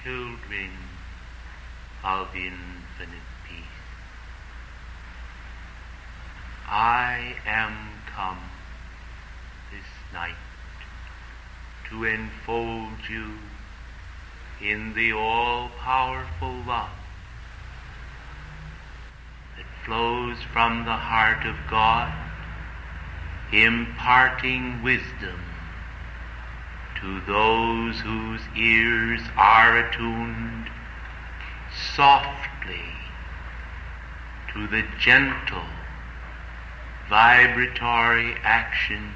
children of infinite peace. I am come this night to enfold you in the all-powerful love that flows from the heart of God, imparting wisdom to those whose ears are attuned softly to the gentle, vibratory action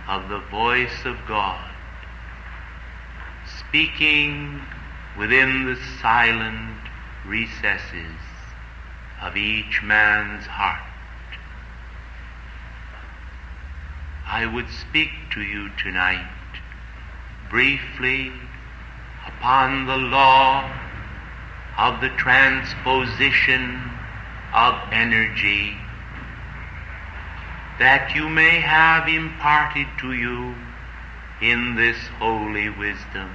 of the voice of God, speaking within the silent recesses of each man's heart. I would speak to you tonight briefly upon the law of the transposition of energy that you may have imparted to you in this holy wisdom.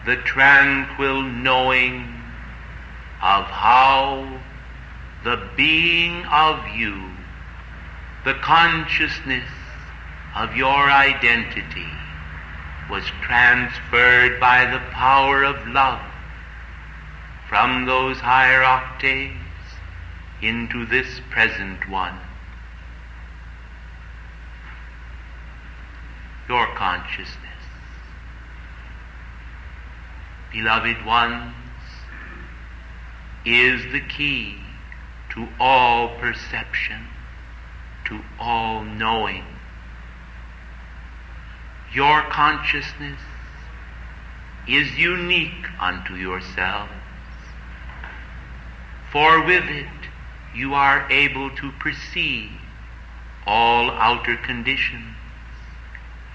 The tranquil knowing of how the being of you, the consciousness of your identity, was transferred by the power of love from those higher octaves into this present one. Your consciousness, beloved ones, is the key to all perception, to all knowing. Your consciousness is unique unto yourselves, for with it you are able to perceive all outer conditions,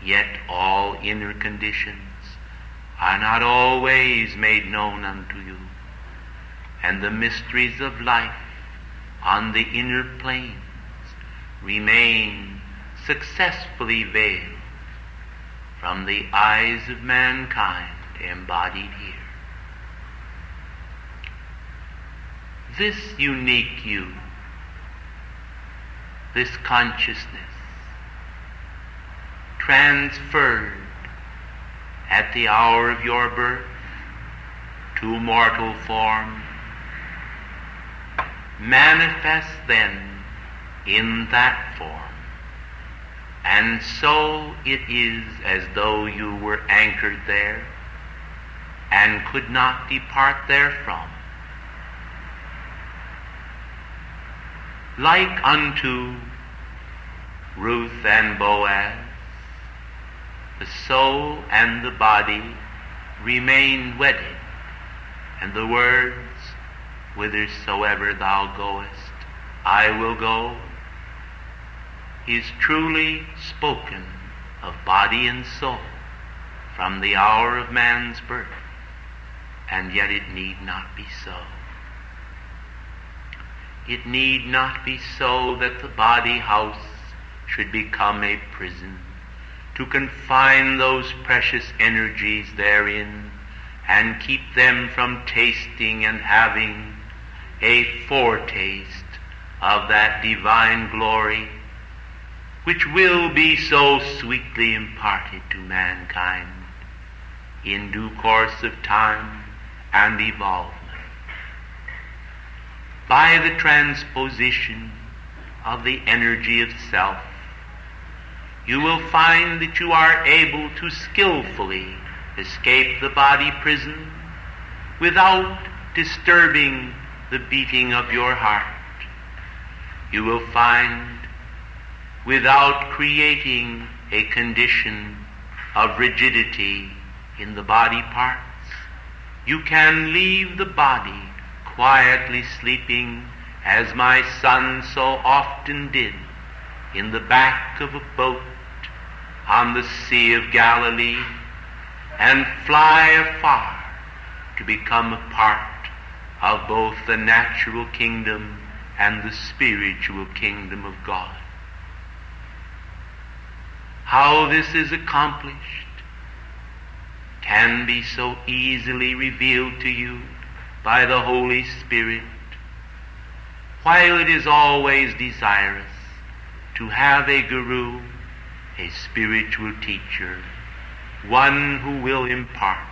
yet all inner conditions are not always made known unto you, and the mysteries of life on the inner planes remain successfully veiled from the eyes of mankind embodied here. This unique you, this consciousness, transferred at the hour of your birth to mortal form, manifests then in that form, and so it is as though you were anchored there and could not depart therefrom. Like unto Ruth and Boaz, the soul and the body remain wedded, and the words, whithersoever thou goest, I will go, is truly spoken of body and soul from the hour of man's birth, and yet it need not be so. It need not be so that the body house should become a prison, to confine those precious energies therein and keep them from tasting and having a foretaste of that divine glory which will be so sweetly imparted to mankind in due course of time and evolvement. By the transposition of the energy of self, you will find that you are able to skillfully escape the body prison without disturbing the beating of your heart. You will find, without creating a condition of rigidity in the body parts, you can leave the body quietly sleeping, as my son so often did, in the back of a boat on the Sea of Galilee, and fly afar to become a part of both the natural kingdom and the spiritual kingdom of God. How this is accomplished can be so easily revealed to you by the Holy Spirit, while it is always desirous to have a guru, a spiritual teacher, one who will impart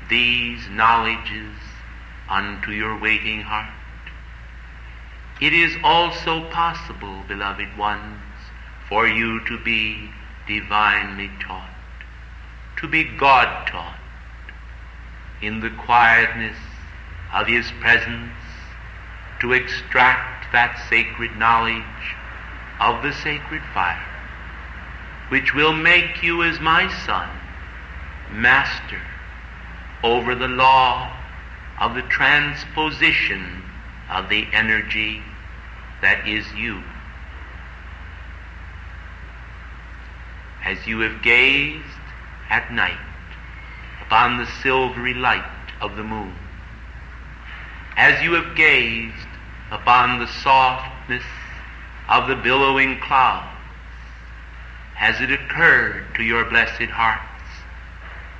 these knowledges unto your waiting heart. It is also possible, beloved ones, for you to be divinely taught, to be God-taught, in the quietness of His presence, to extract that sacred knowledge of the sacred fire, which will make you, as my son, master over the law of the transposition of the energy that is you. As you have gazed at night upon the silvery light of the moon, as you have gazed upon the softness of the billowing clouds, has it occurred to your blessed hearts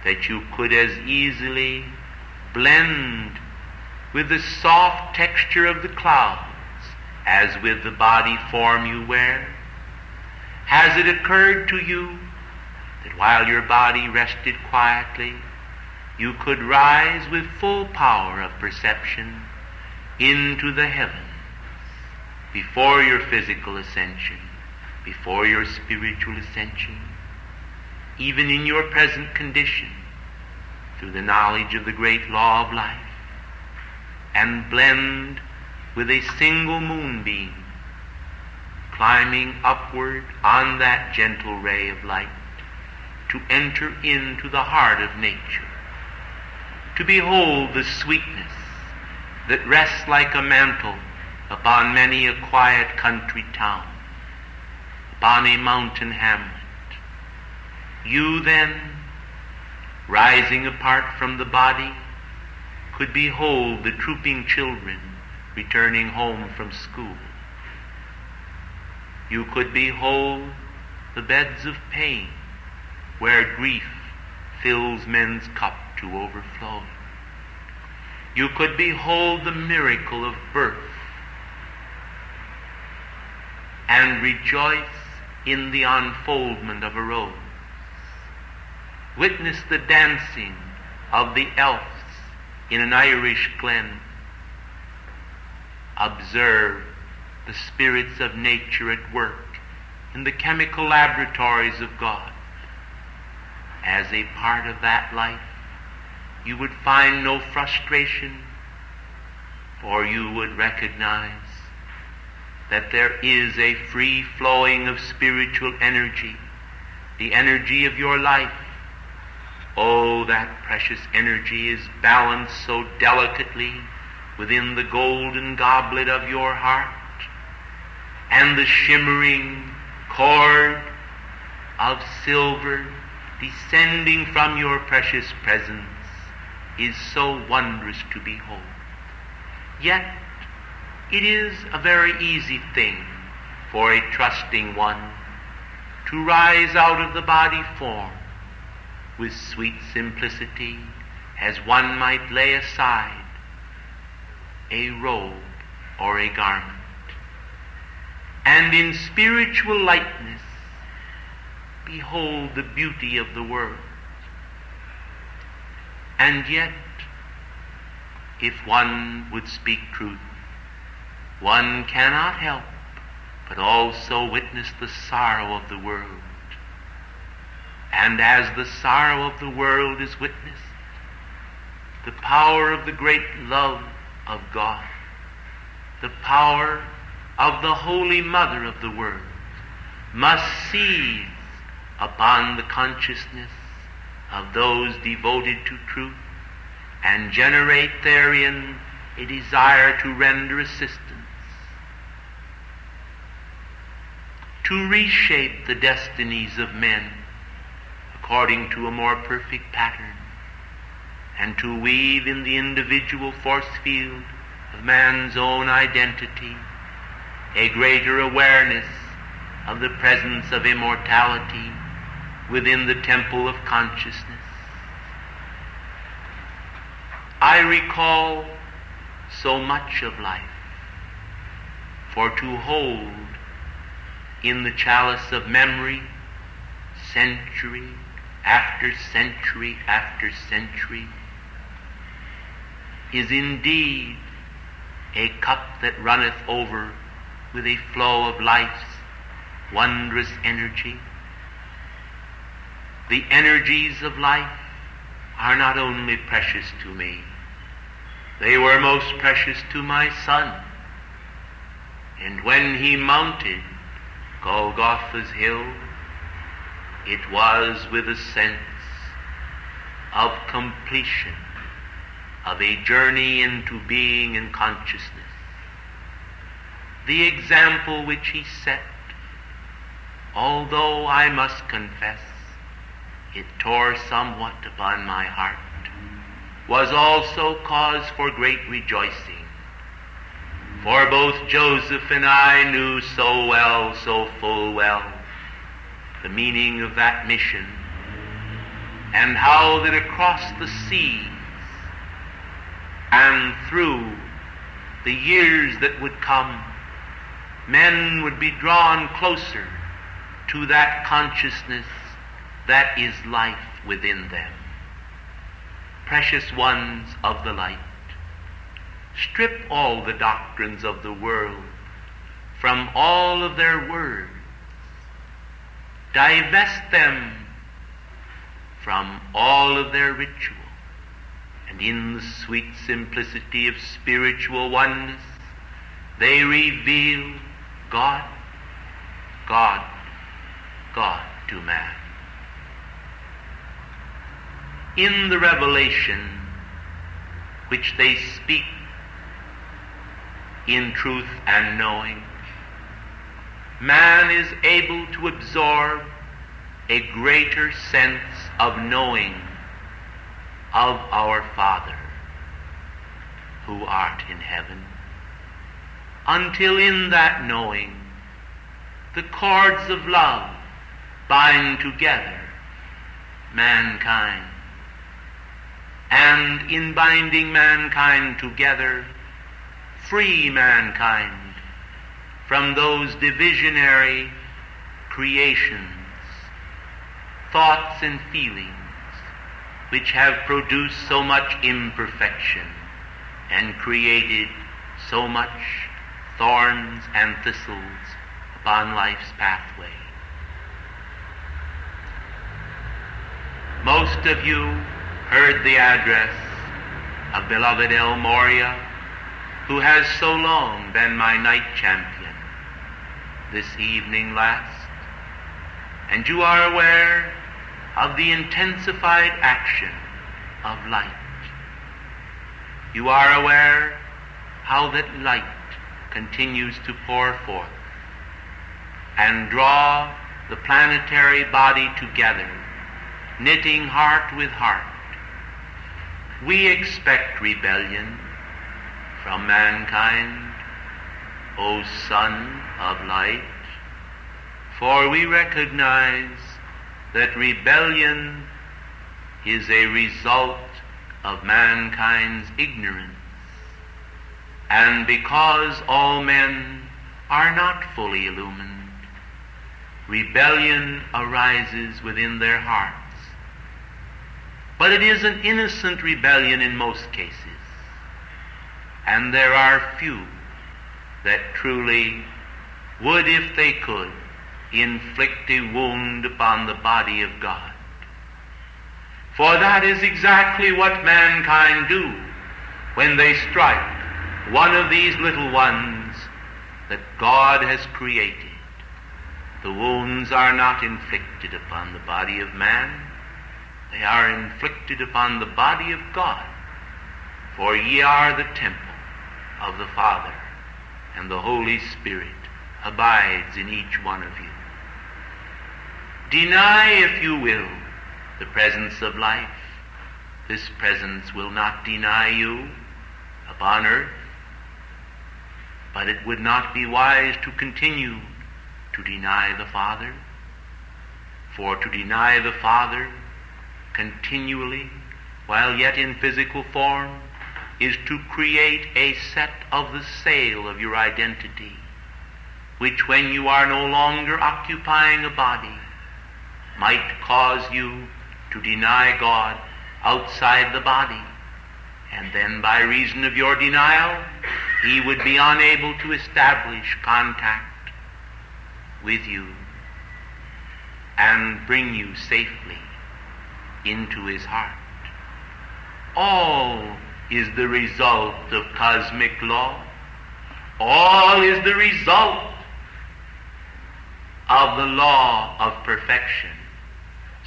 that you could as easily blend with the soft texture of the clouds as with the body form you wear? Has it occurred to you that while your body rested quietly, you could rise with full power of perception into the heavens before your physical ascension, before your spiritual ascension, even in your present condition, through the knowledge of the great law of life, and blend with a single moonbeam climbing upward on that gentle ray of light to enter into the heart of nature, to behold the sweetness that rests like a mantle upon many a quiet country town, upon a mountain hamlet. You then, rising apart from the body, could behold the trooping children returning home from school. You could behold the beds of pain where grief fills men's cup to overflowing. You could behold the miracle of birth and rejoice in the unfoldment of a rose. Witness the dancing of the elves in an Irish glen. Observe the spirits of nature at work in the chemical laboratories of God. As a part of that life, you would find no frustration, for you would recognize that there is a free flowing of spiritual energy, the energy of your life. Oh, that precious energy is balanced so delicately within the golden goblet of your heart, and the shimmering cord of silver descending from your precious presence is so wondrous to behold. Yet it is a very easy thing for a trusting one to rise out of the body form with sweet simplicity, as one might lay aside a robe or a garment, and in spiritual lightness behold the beauty of the world. And yet, if one would speak truth, one cannot help but also witness the sorrow of the world. And as the sorrow of the world is witnessed, the power of the great love of God, the power of the Holy Mother of the world, must seize upon the consciousness of those devoted to truth and generate therein a desire to render assistance, to reshape the destinies of men according to a more perfect pattern, and to weave in the individual force field of man's own identity a greater awareness of the presence of immortality within the temple of consciousness. I recall so much of life, for to hold in the chalice of memory century after century after century is indeed a cup that runneth over with a flow of life's wondrous energy. The energies of life are not only precious to me, they were most precious to my son. And when he mounted Golgotha's hill, it was with a sense of completion, of a journey into being and consciousness. The example which he set, although I must confess it tore somewhat upon my heart, was also cause for great rejoicing. For both Joseph and I knew so well, so full well, the meaning of that mission, and how that across the seas and through the years that would come, men would be drawn closer to that consciousness that is life within them. Precious ones of the light, strip all the doctrines of the world from all of their words. Divest them from all of their ritual, and in the sweet simplicity of spiritual oneness, they reveal God, God, God to man. In the revelation which they speak in truth and knowing, man is able to absorb a greater sense of knowing of our Father who art in heaven, until in that knowing the cords of love bind together mankind, and in binding mankind together, free mankind from those divisionary creations, thoughts and feelings which have produced so much imperfection and created so much thorns and thistles upon life's pathway. Most of you heard the address of beloved El Moria, who has so long been my knight champion, this evening last, and you are aware of the intensified action of light. You are aware how that light continues to pour forth and draw the planetary body together, knitting heart with heart. We expect rebellion from mankind, O Son of Light, for we recognize that rebellion is a result of mankind's ignorance, and because all men are not fully illumined, rebellion arises within their hearts. But it is an innocent rebellion in most cases, and there are few that truly would, if they could, inflict a wound upon the body of God. For that is exactly what mankind do when they strike one of these little ones that God has created. The wounds are not inflicted upon the body of man, they are inflicted upon the body of God. For ye are the temple of the Father, and the Holy Spirit abides in each one of you. Deny, if you will, the presence of life. This presence will not deny you upon earth, but it would not be wise to continue to deny the Father. For to deny the Father continually, while yet in physical form, is to create a set of the sail of your identity, which when you are no longer occupying a body, might cause you to deny God outside the body, and then by reason of your denial, he would be unable to establish contact with you and bring you safely into his heart. All is the result of cosmic law. All is the result of the law of perfection.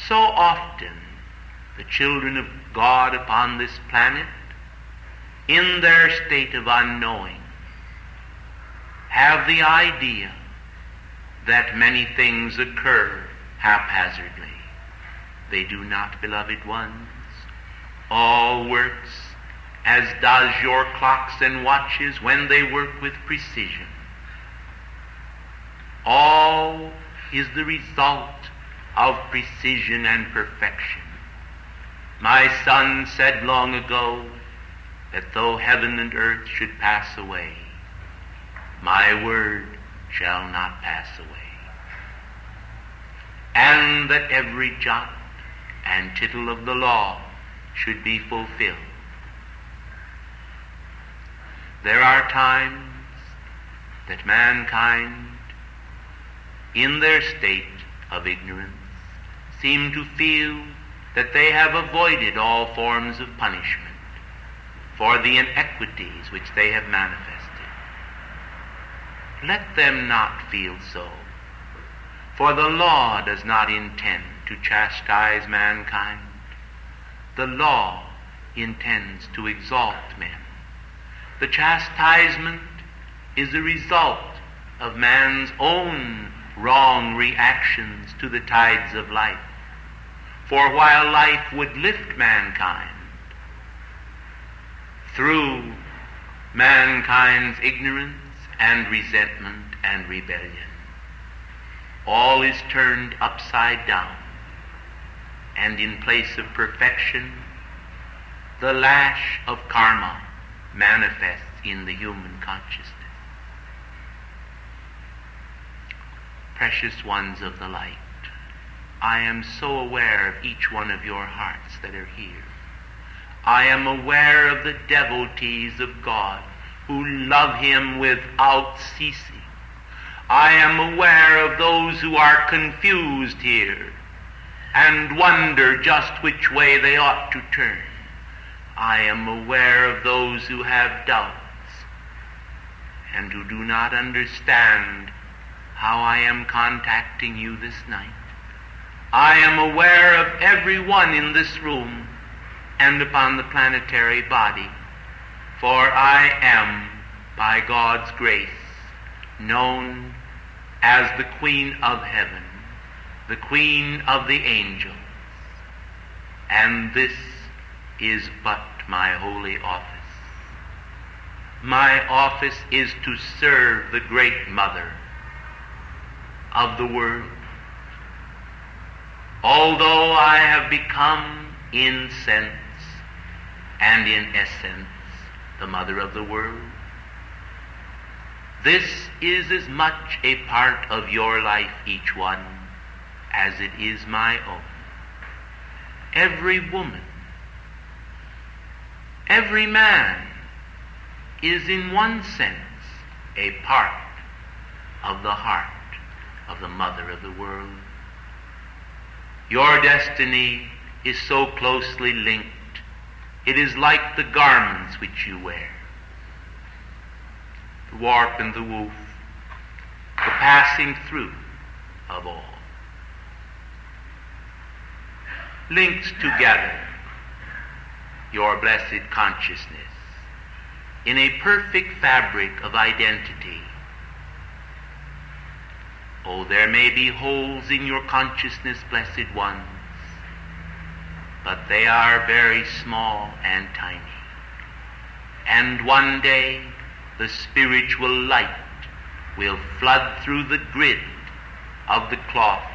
So often, the children of God upon this planet, in their state of unknowing, have the idea that many things occur haphazardly. They do not, beloved ones. All works as does your clocks and watches when they work with precision. All is the result of precision and perfection. My son said long ago that though heaven and earth should pass away, my word shall not pass away. And that every jot and tittle of the law should be fulfilled. There are times that mankind, in their state of ignorance, seem to feel that they have avoided all forms of punishment for the inequities which they have manifested. Let them not feel so, for the law does not intend to chastise mankind. The law intends to exalt men. The chastisement is the result of man's own wrong reactions to the tides of life. For while life would lift mankind, through mankind's ignorance and resentment and rebellion, all is turned upside down, and in place of perfection, the lash of karma manifests in the human consciousness. Precious ones of the light, I am so aware of each one of your hearts that are here. I am aware of the devotees of God who love him without ceasing. I am aware of those who are confused here and wonder just which way they ought to turn. I am aware of those who have doubts and who do not understand how I am contacting you this night. I am aware of everyone in this room and upon the planetary body, for I am, by God's grace, known as the Queen of Heaven, the Queen of the angels, and this is but my holy office. My office is to serve the great Mother of the world. Although I have become in sense and in essence the mother of the world, this is as much a part of your life, each one, as it is my own. Every woman, every man is in one sense a part of the heart of the mother of the world. Your destiny is so closely linked. It is like the garments which you wear. The warp and the woof, the passing through of all. Links together your blessed consciousness in a perfect fabric of identity. Oh, there may be holes in your consciousness, blessed ones, but they are very small and tiny. And one day, the spiritual light will flood through the grid of the cloth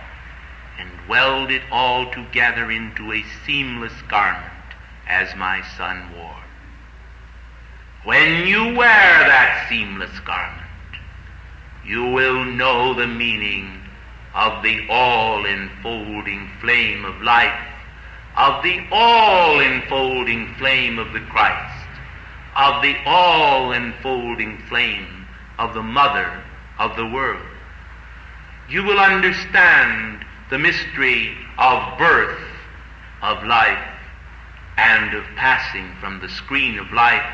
and weld it all together into a seamless garment, as my son wore. When you wear that seamless garment, you will know the meaning of the all-enfolding flame of life, of the all-enfolding flame of the Christ, of the all-enfolding flame of the Mother of the world. You will understand the mystery of birth, of life, and of passing from the screen of life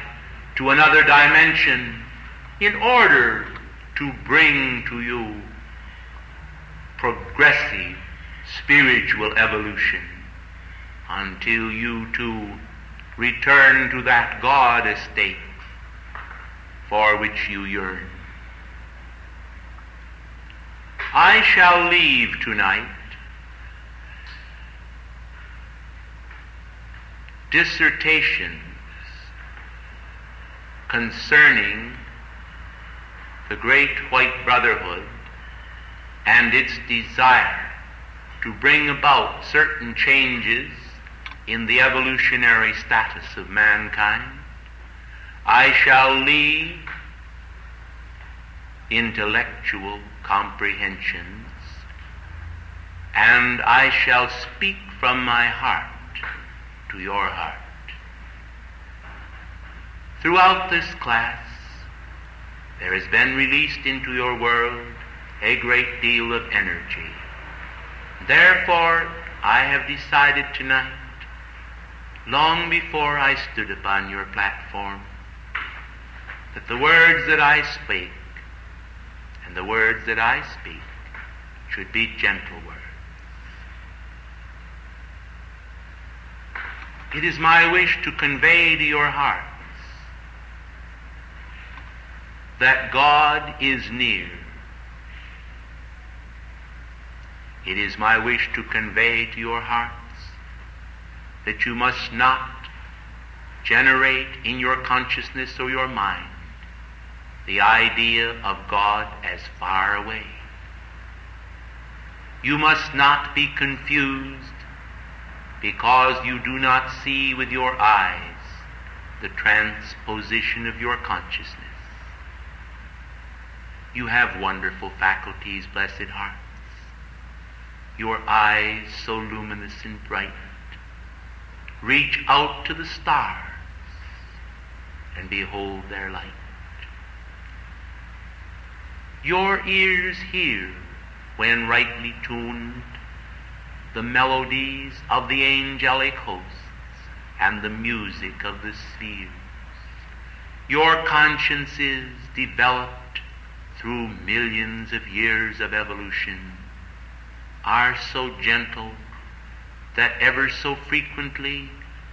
to another dimension in order to bring to you progressive spiritual evolution until you too return to that God estate for which you yearn. I shall leave tonight dissertations concerning the great white brotherhood and its desire to bring about certain changes in the evolutionary status of mankind. I shall leave intellectual comprehensions, and I shall speak from my heart to your heart. Throughout this class, there has been released into your world a great deal of energy. Therefore, I have decided tonight, long before I stood upon your platform, that the words that I speak and the words that I speak should be gentle words. It is my wish to convey to your hearts that God is near. It is my wish to convey to your hearts that you must not generate in your consciousness or your mind the idea of God as far away. You must not be confused because you do not see with your eyes the transposition of your consciousness. You have wonderful faculties, blessed hearts. Your eyes, so luminous and bright, reach out to the stars and behold their light. Your ears hear, when rightly tuned, the melodies of the angelic hosts and the music of the spheres. Your consciences, developed through millions of years of evolution, are so gentle that ever so frequently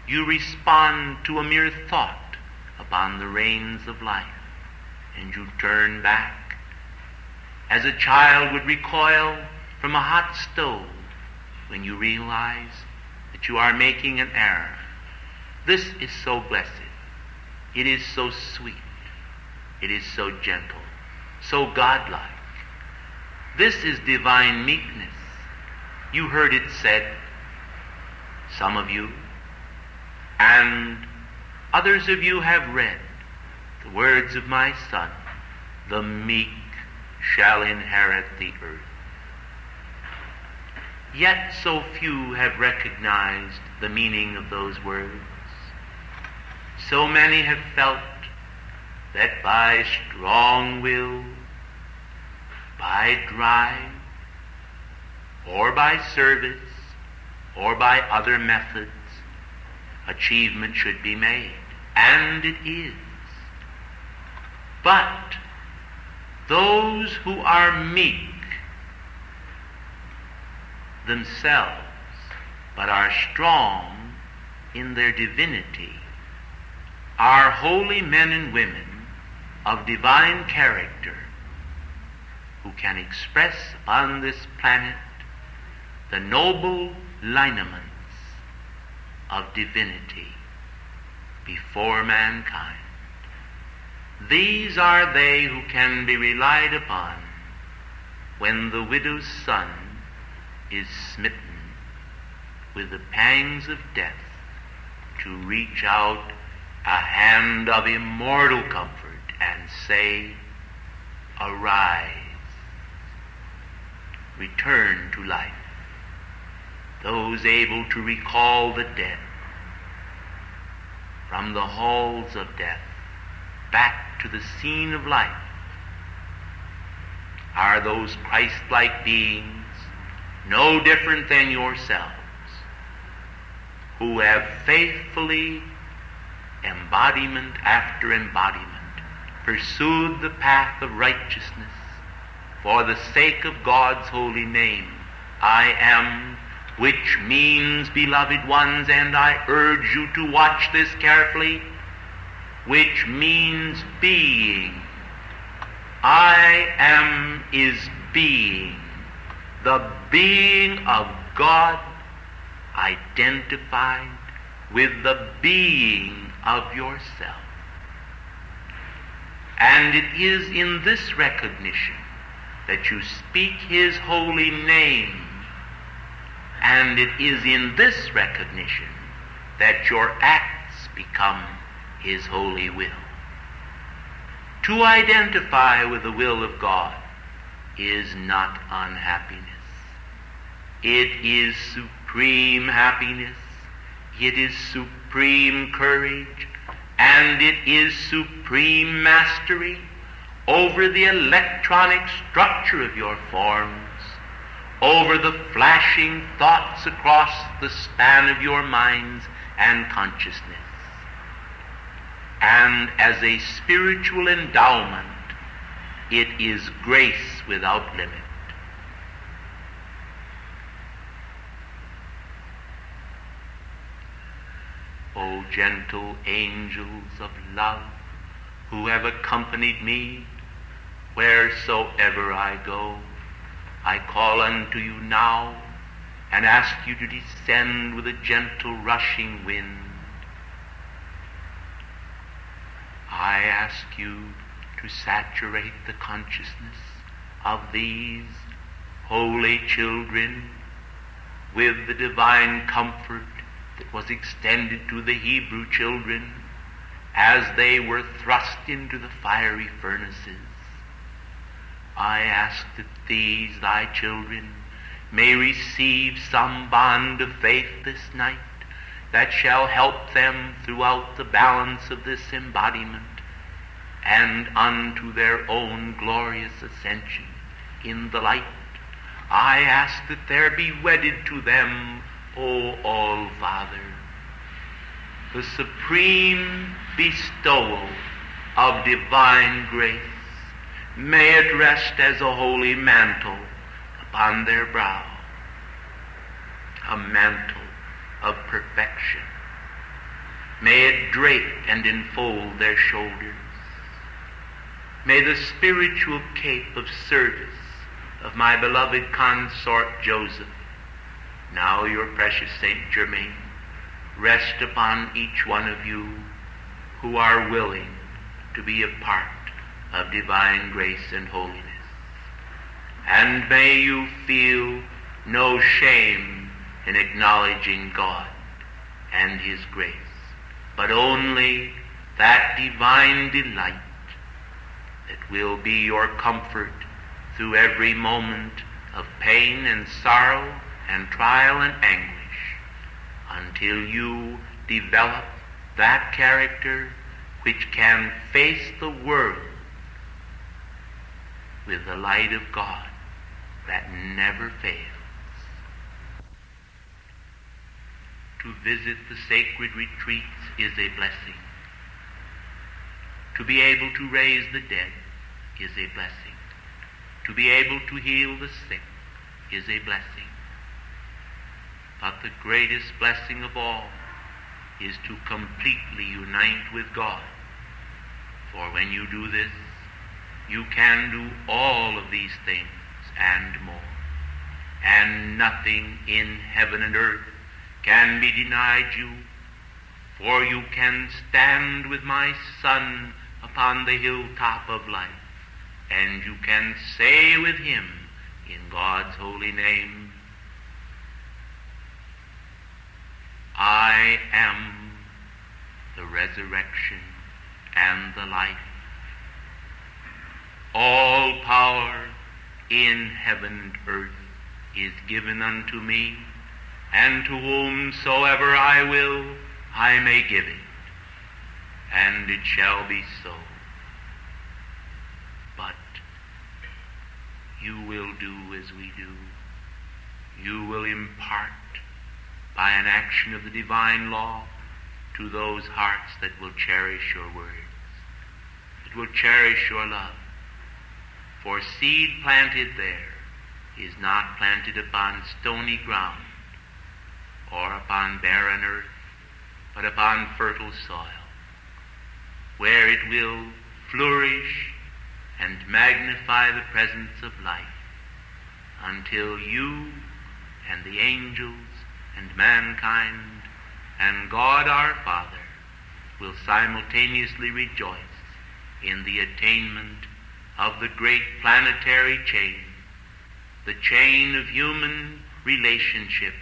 you respond to a mere thought upon the reins of life, and you turn back as a child would recoil from a hot stove when you realize that you are making an error. This is so blessed. It is so sweet. It is so gentle, so godlike. This is divine meekness. You heard it said, some of you, and others of you have read the words of my Son, the meek shall inherit the earth. Yet so few have recognized the meaning of those words. So many have felt that by strong will, by drive, or by service, or by other methods, achievement should be made. And it is. But those who are meek themselves, but are strong in their divinity, are holy men and women of divine character who can express upon this planet the noble lineaments of divinity before mankind. These are they who can be relied upon when the widow's son is smitten with the pangs of death to reach out a hand of immortal comfort and say, arise, return to life. Those able to recall the dead from the halls of death back to the scene of life are those Christ-like beings, no different than yourselves, who have faithfully, embodiment after embodiment, pursued the path of righteousness for the sake of God's holy name. I am, which means, beloved ones, and I urge you to watch this carefully, which means being. I am is being, the being of God identified with the being of yourself. And it is in this recognition that you speak his holy name, and it is in this recognition that your acts become his holy will. To identify with the will of God is not unhappiness. It is supreme happiness. It is supreme courage. And it is supreme mastery over the electronic structure of your forms, over the flashing thoughts across the span of your minds and consciousness. And as a spiritual endowment, it is grace without limit. O gentle angels of love, who have accompanied me wheresoever I go, I call unto you now and ask you to descend with a gentle rushing wind. I ask you to saturate the consciousness of these holy children with the divine comfort that was extended to the Hebrew children as they were thrust into the fiery furnaces. I ask that these thy children may receive some bond of faith this night that shall help them throughout the balance of this embodiment and unto their own glorious ascension in the light. I ask that there be wedded to them, O All-Father, the supreme bestowal of divine grace. May it rest as a holy mantle upon their brow, a mantle of perfection. May it drape and enfold their shoulders. May the spiritual cape of service of my beloved consort Joseph, now your precious Saint Germain, rest upon each one of you who are willing to be a part of divine grace and holiness. And may you feel no shame in acknowledging God and his grace, but only that divine delight that will be your comfort through every moment of pain and sorrow and trial and anguish, until you develop that character which can face the world with the light of God that never fails. To visit the sacred retreats is a blessing. To be able to raise the dead is a blessing. To be able to heal the sick is a blessing. But the greatest blessing of all is to completely unite with God. For when you do this, you can do all of these things and more. And nothing in heaven and earth can be denied you, for you can stand with my Son upon the hilltop of life, and you can say with him in God's holy name, I am the resurrection, and the life. All power in heaven and earth is given unto me, and to whomsoever I will, I may give it, and it shall be so. But you will do as we do. You will impart by an action of the divine law to those hearts that will cherish your words, that will cherish your love. For seed planted there is not planted upon stony ground or upon barren earth, but upon fertile soil, where it will flourish and magnify the presence of life until you and the angels and mankind and God our Father will simultaneously rejoice in the attainment of the great planetary chain, the chain of human relationships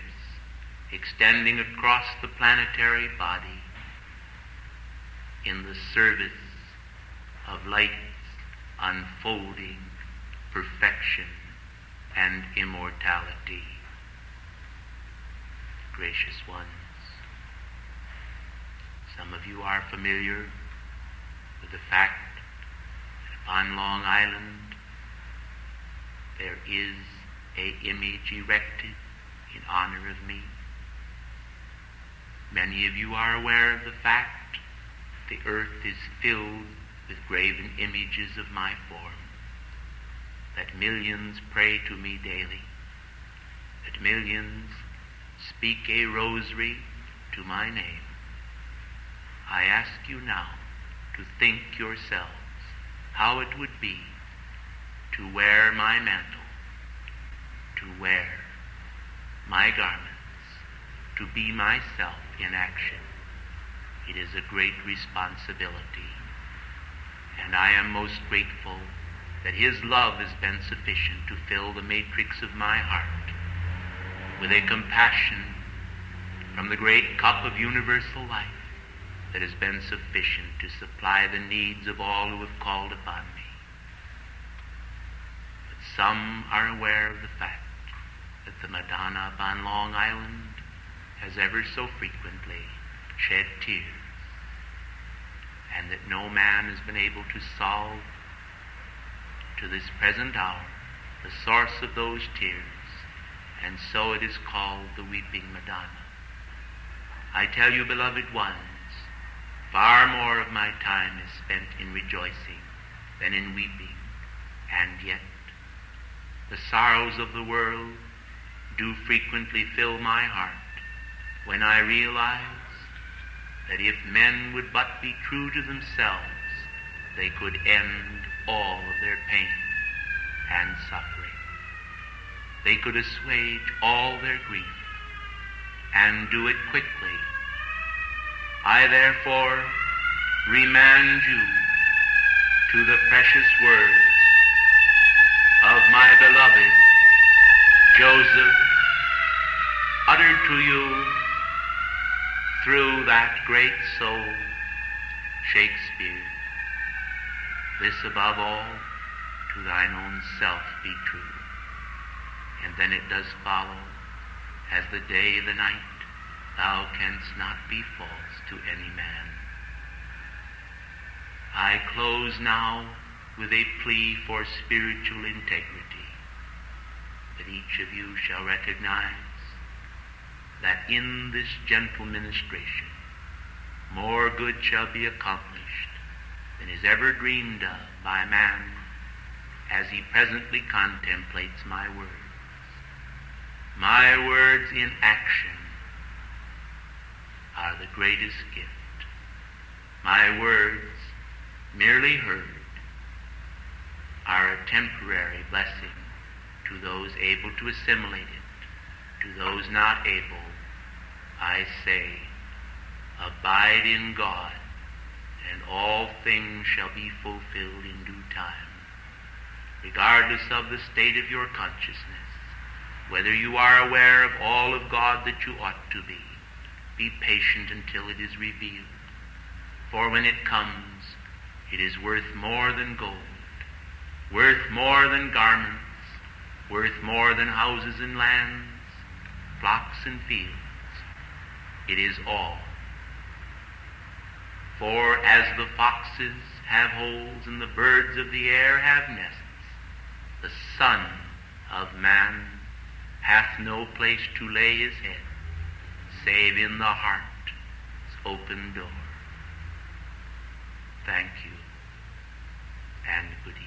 extending across the planetary body in the service of light's unfolding perfection and immortality. Gracious ones, some of you are familiar with the fact that upon Long Island there is an image erected in honor of me. Many of you are aware of the fact that the earth is filled with graven images of my form, that millions pray to me daily, that millions speak a rosary to my name. I ask you now to think yourselves how it would be to wear my mantle, to wear my garments, to be myself in action. It is a great responsibility, and I am most grateful that His love has been sufficient to fill the matrix of my heart with a compassion from the great cup of universal life that has been sufficient to supply the needs of all who have called upon me. But some are aware of the fact that the Madonna upon Long Island has ever so frequently shed tears, and that no man has been able to solve to this present hour the source of those tears, and so it is called the Weeping Madonna. I tell you, beloved ones, far more of my time is spent in rejoicing than in weeping, and yet the sorrows of the world do frequently fill my heart when I realize that if men would but be true to themselves, they could end all of their pain and suffering. They could assuage all their grief and do it quickly. I therefore remand you to the precious words of my beloved Joseph, uttered to you through that great soul, Shakespeare. This above all, to thine own self be true. And then it does follow, as the day the night, thou canst not be false to any man. I close now with a plea for spiritual integrity, that each of you shall recognize that in this gentle ministration more good shall be accomplished than is ever dreamed of by man as he presently contemplates my words. My words in action are the greatest gift. My words, merely heard, are a temporary blessing to those able to assimilate it. To those not able, I say, abide in God, and all things shall be fulfilled in due time. Regardless of the state of your consciousness, whether you are aware of all of God that you ought to be patient until it is revealed. For when it comes, it is worth more than gold, worth more than garments, worth more than houses and lands, flocks and fields. It is all. For as the foxes have holes and the birds of the air have nests, the Son of Man hath no place to lay his head, save in the heart's open door. Thank you, and good evening.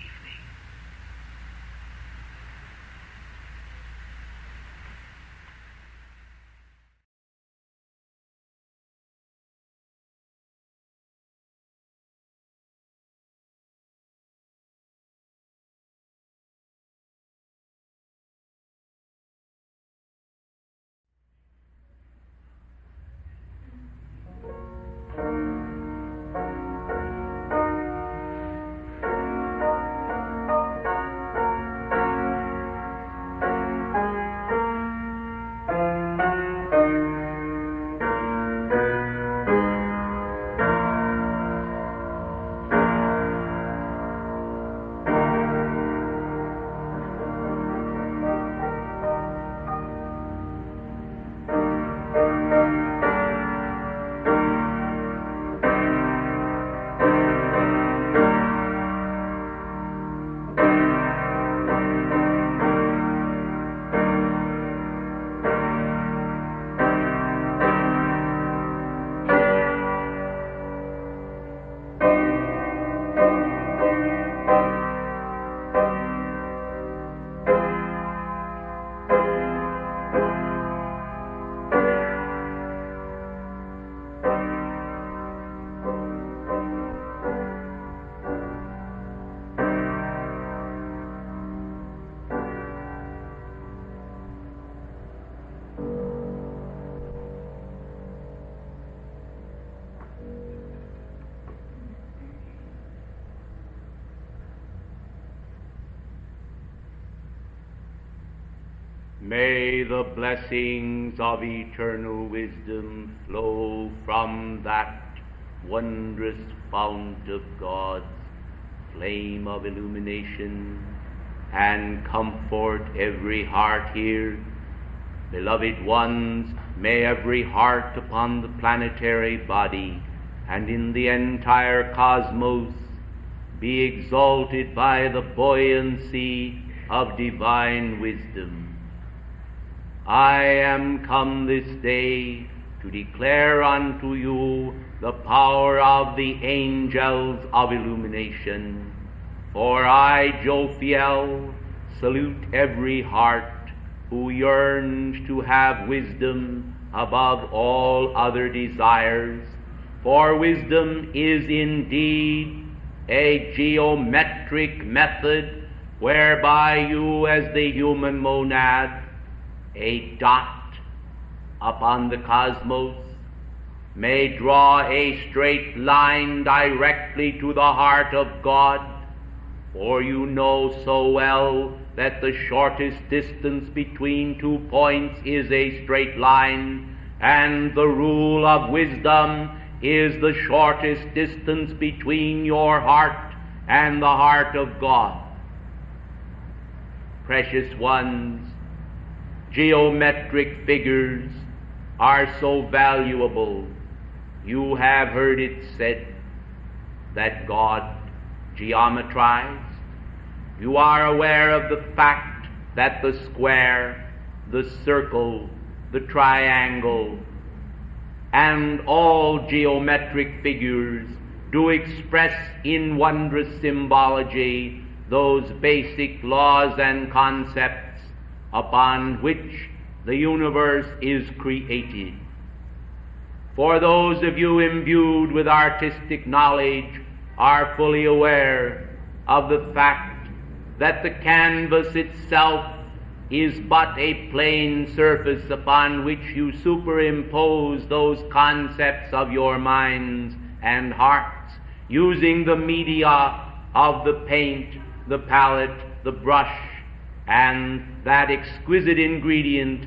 May the blessings of eternal wisdom flow from that wondrous fount of God's flame of illumination and comfort every heart here. Beloved ones, may every heart upon the planetary body and in the entire cosmos be exalted by the buoyancy of divine wisdom. I am come this day to declare unto you the power of the angels of illumination. For I, Jophiel, salute every heart who yearns to have wisdom above all other desires. For wisdom is indeed a geometric method whereby you, as the human monad, a dot upon the cosmos, may draw a straight line directly to the heart of God. For you know so well that the shortest distance between 2 points is a straight line, and the rule of wisdom is the shortest distance between your heart and the heart of God. Precious ones, geometric figures are so valuable. You have heard it said that God geometrized. You are aware of the fact that the square, the circle, the triangle, and all geometric figures do express in wondrous symbology those basic laws and concepts upon which the universe is created. For those of you imbued with artistic knowledge are fully aware of the fact that the canvas itself is but a plain surface upon which you superimpose those concepts of your minds and hearts, using the media of the paint, the palette, the brush, and that exquisite ingredient,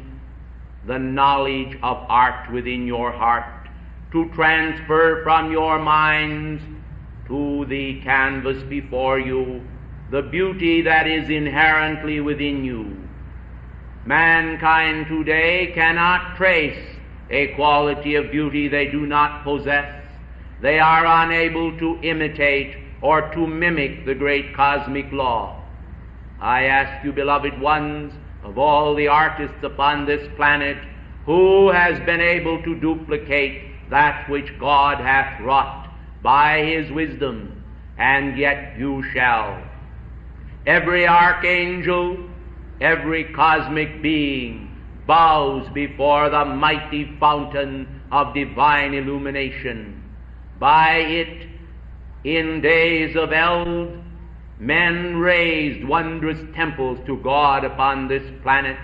the knowledge of art within your heart, to transfer from your minds to the canvas before you the beauty that is inherently within you. Mankind today cannot trace a quality of beauty they do not possess. They are unable to imitate or to mimic the great cosmic law. I ask you, beloved ones, of all the artists upon this planet, who has been able to duplicate that which God hath wrought by his wisdom? And yet you shall. Every archangel, every cosmic being bows before the mighty fountain of divine illumination. By it, in days of eld, men raised wondrous temples to God upon this planet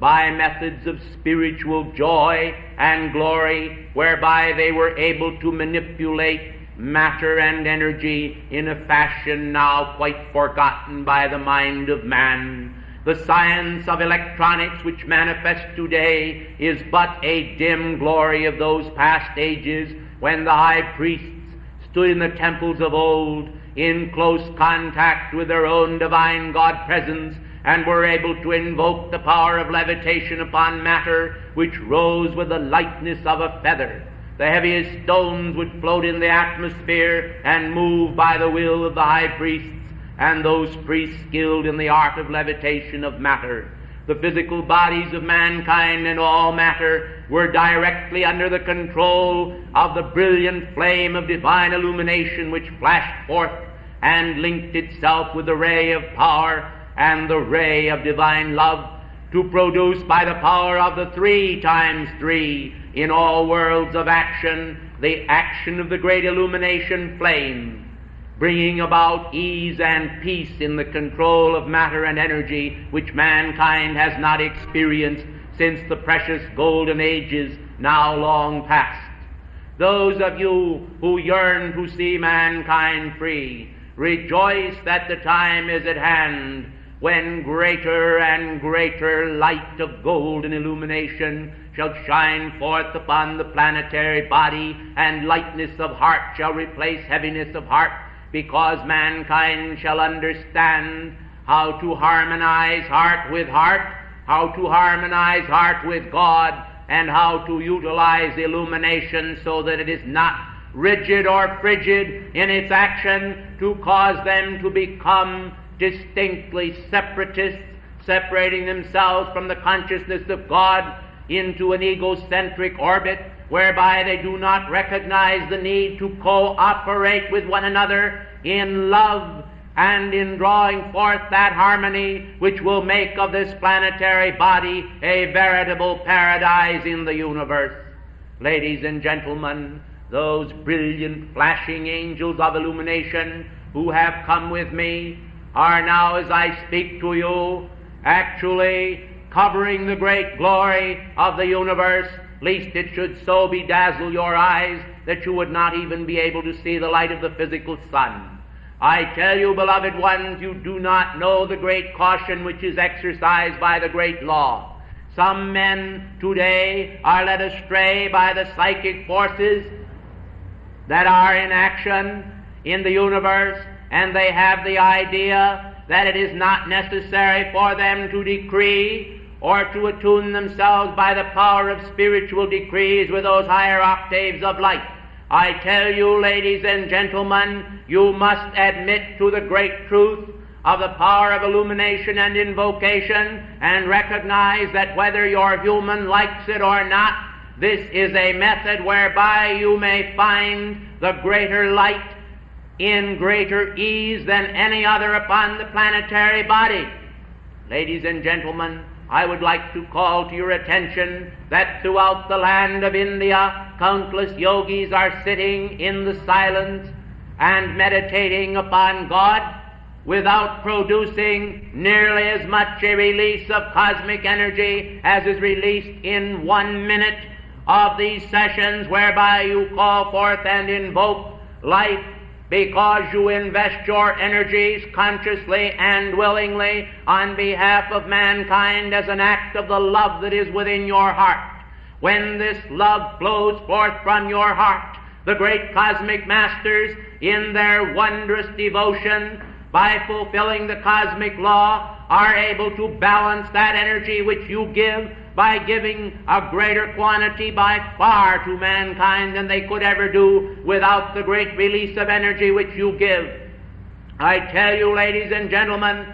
by methods of spiritual joy and glory, whereby they were able to manipulate matter and energy in a fashion now quite forgotten by the mind of man. The science of electronics which manifests today is but a dim glory of those past ages when the high priests stood in the temples of old in close contact with their own divine God presence and were able to invoke the power of levitation upon matter, which rose with the lightness of a feather. The heaviest stones would float in the atmosphere and move by the will of the high priests and those priests skilled in the art of levitation of matter. The physical bodies of mankind and all matter were directly under the control of the brilliant flame of divine illumination which flashed forth and linked itself with the ray of power and the ray of divine love to produce by the power of the 3 times 3 in all worlds of action the action of the great illumination flame, bringing about ease and peace in the control of matter and energy which mankind has not experienced since the precious golden ages now long past. Those of you who yearn to see mankind free, rejoice that the time is at hand when greater and greater light of golden illumination shall shine forth upon the planetary body, and lightness of heart shall replace heaviness of heart, because mankind shall understand how to harmonize heart with heart, how to harmonize heart with God, and how to utilize illumination so that it is not rigid or frigid in its action to cause them to become distinctly separatists, separating themselves from the consciousness of God into an egocentric orbit, whereby they do not recognize the need to cooperate with one another in love and in drawing forth that harmony which will make of this planetary body a veritable paradise in the universe. Ladies and gentlemen, those brilliant flashing angels of illumination who have come with me are now, as I speak to you, actually covering the great glory of the universe, lest it should so bedazzle your eyes that you would not even be able to see the light of the physical sun. I tell you, beloved ones, you do not know the great caution which is exercised by the great law. Some men today are led astray by the psychic forces that are in action in the universe, and they have the idea that it is not necessary for them to decree or to attune themselves by the power of spiritual decrees with those higher octaves of light. I tell you, ladies and gentlemen, you must admit to the great truth of the power of illumination and invocation, and recognize that whether your human likes it or not, this is a method whereby you may find the greater light in greater ease than any other upon the planetary body. Ladies and gentlemen, I would like to call to your attention that throughout the land of India, countless yogis are sitting in the silence and meditating upon God without producing nearly as much a release of cosmic energy as is released in 1 minute of these sessions whereby you call forth and invoke life, because you invest your energies consciously and willingly on behalf of mankind as an act of the love that is within your heart. when this love flows forth from your heart, the great cosmic masters, in their wondrous devotion, by fulfilling the cosmic law, are able to balance that energy which you give by giving a greater quantity by far to mankind than they could ever do without the great release of energy which you give. I tell you, ladies and gentlemen,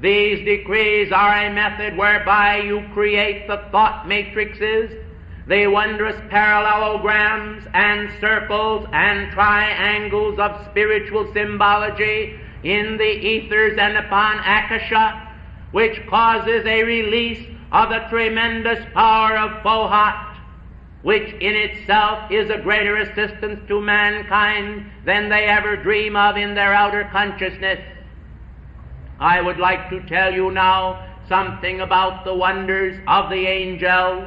these decrees are a method whereby you create the thought matrices, the wondrous parallelograms and circles and triangles of spiritual symbology in the ethers and upon Akasha, which causes a release of the tremendous power of Bohat, which in itself is a greater assistance to mankind than they ever dream of in their outer consciousness. I would like to tell you now something about the wonders of the angels.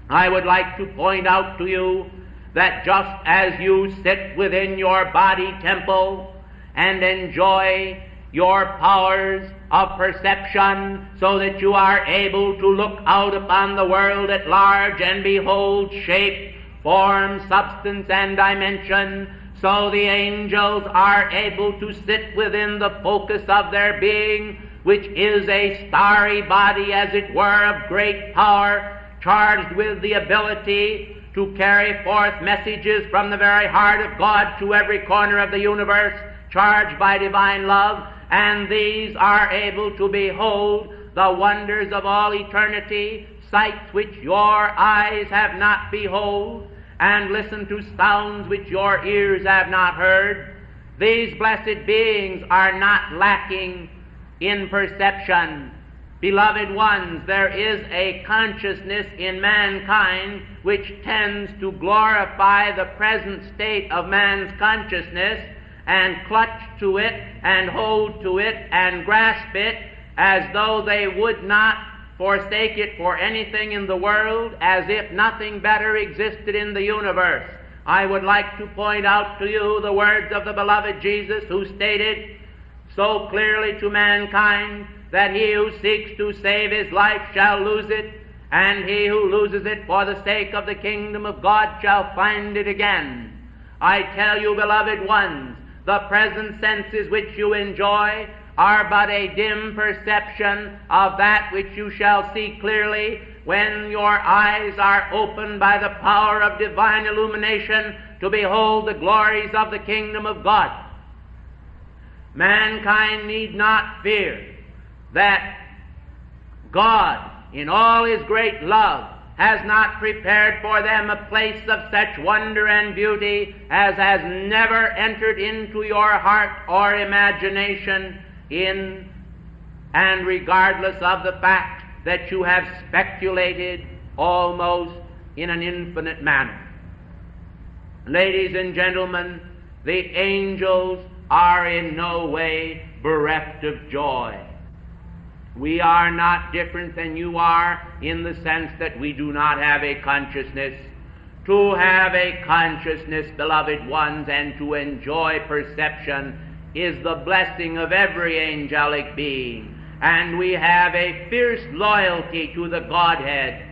I would like to point out to you that just as you sit within your body temple and enjoy your powers of perception so that you are able to look out upon the world at large and behold shape, form, substance, and dimension, so the angels are able to sit within the focus of their being, which is a starry body, as it were, of great power, charged with the ability to carry forth messages from the very heart of God to every corner of the universe, charged by divine love, and these are able to behold the wonders of all eternity, sights which your eyes have not beheld, and listen to sounds which your ears have not heard. These blessed beings are not lacking in perception. Beloved ones, there is a consciousness in mankind which tends to glorify the present state of man's consciousness and clutch to it and hold to it and grasp it as though they would not forsake it for anything in the world, as if nothing better existed in the universe. I would like to point out to you the words of the beloved Jesus, who stated so clearly to mankind that he who seeks to save his life shall lose it, and he who loses it for the sake of the kingdom of God shall find it again. I tell you, beloved ones, the present senses which you enjoy are but a dim perception of that which you shall see clearly when your eyes are opened by the power of divine illumination to behold the glories of the kingdom of God. Mankind need not fear that God, in all his great love, has not prepared for them a place of such wonder and beauty as has never entered into your heart or imagination, in and regardless of the fact that you have speculated almost in an infinite manner. Ladies and gentlemen, the angels are in no way bereft of joy. We are not different than you are in the sense that we do not have a consciousness. To have a consciousness, beloved ones, and to enjoy perception is the blessing of every angelic being. And we have a fierce loyalty to the Godhead,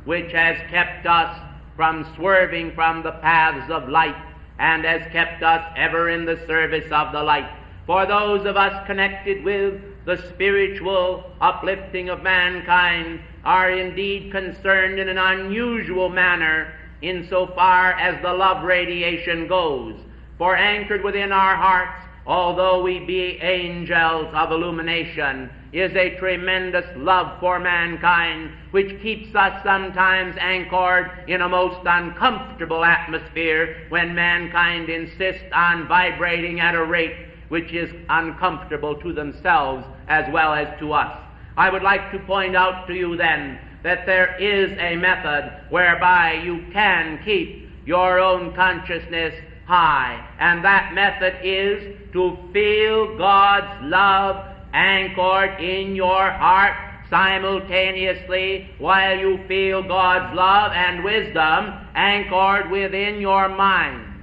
which has kept us from swerving from the paths of light and has kept us ever in the service of the light. For those of us connected with the spiritual uplifting of mankind are indeed concerned in an unusual manner insofar as the love radiation goes. For anchored within our hearts, although we be angels of illumination, is a tremendous love for mankind, which keeps us sometimes anchored in a most uncomfortable atmosphere when mankind insists on vibrating at a rate which is uncomfortable to themselves as well as to us. I would like to point out to you then that there is a method whereby you can keep your own consciousness high, and that method is to feel God's love anchored in your heart simultaneously while you feel God's love and wisdom anchored within your minds.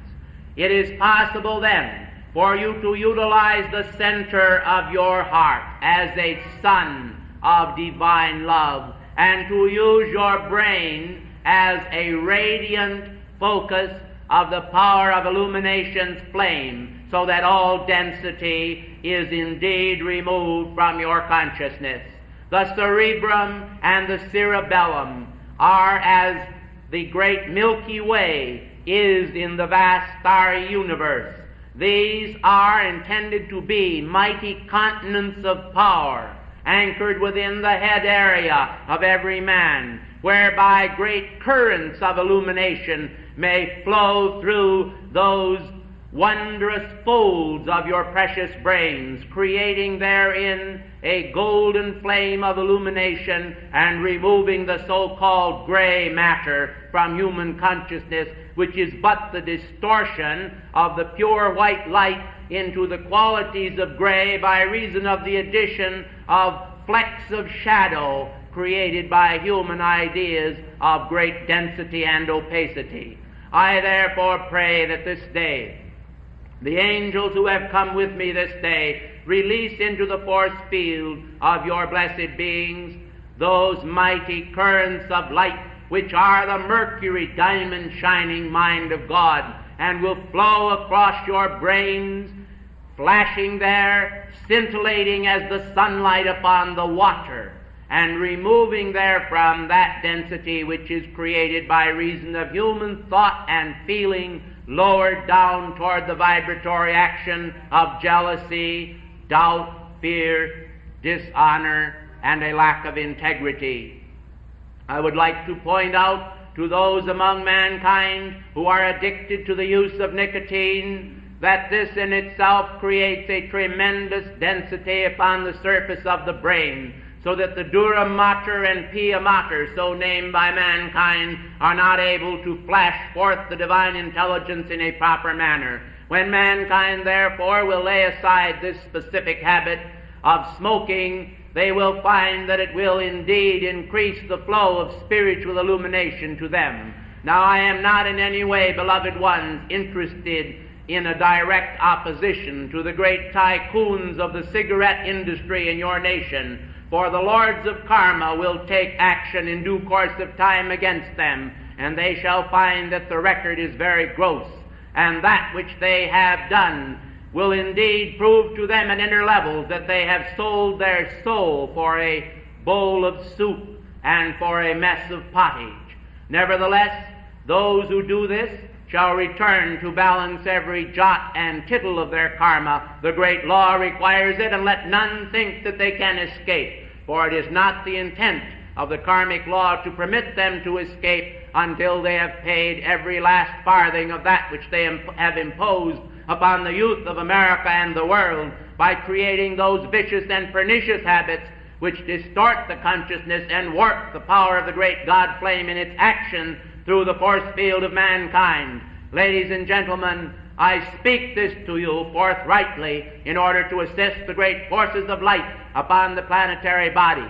It is possible then for you to utilize the center of your heart as a sun of divine love, and to use your brain as a radiant focus of the power of illumination's flame, so that all density is indeed removed from your consciousness. The cerebrum and the cerebellum are as the great Milky Way is in the vast starry universe. These are intended to be mighty continents of power, anchored within the head area of every man, whereby great currents of illumination may flow through those wondrous folds of your precious brains, creating therein a golden flame of illumination and removing the so-called gray matter from human consciousness, which is but the distortion of the pure white light into the qualities of gray by reason of the addition of flecks of shadow created by human ideas of great density and opacity. I therefore pray that this day the angels who have come with me this day release into the force field of your blessed beings those mighty currents of light which are the mercury diamond shining mind of God, and will flow across your brains, flashing there, scintillating as the sunlight upon the water, and removing therefrom that density which is created by reason of human thought and feeling, lowered down toward the vibratory action of jealousy, doubt, fear, dishonor, and a lack of integrity. I would like to point out to those among mankind who are addicted to the use of nicotine that this in itself creates a tremendous density upon the surface of the brain, so that the dura mater and pia mater, so named by mankind, are not able to flash forth the divine intelligence in a proper manner. When mankind, therefore, will lay aside this specific habit of smoking, they will find that it will indeed increase the flow of spiritual illumination to them. Now, I am not in any way, beloved ones, interested in a direct opposition to the great tycoons of the cigarette industry in your nation, for the lords of karma will take action in due course of time against them, and they shall find that the record is very gross, and that which they have done will indeed prove to them at inner levels that they have sold their soul for a bowl of soup and for a mess of pottage. Nevertheless, those who do this shall return to balance every jot and tittle of their karma. The great law requires it, and let none think that they can escape, for it is not the intent of the karmic law to permit them to escape until they have paid every last farthing of that which they have imposed upon the youth of America and the world by creating those vicious and pernicious habits which distort the consciousness and warp the power of the great God flame in its action through the force field of mankind. Ladies and gentlemen, I speak this to you forthrightly in order to assist the great forces of light upon the planetary body.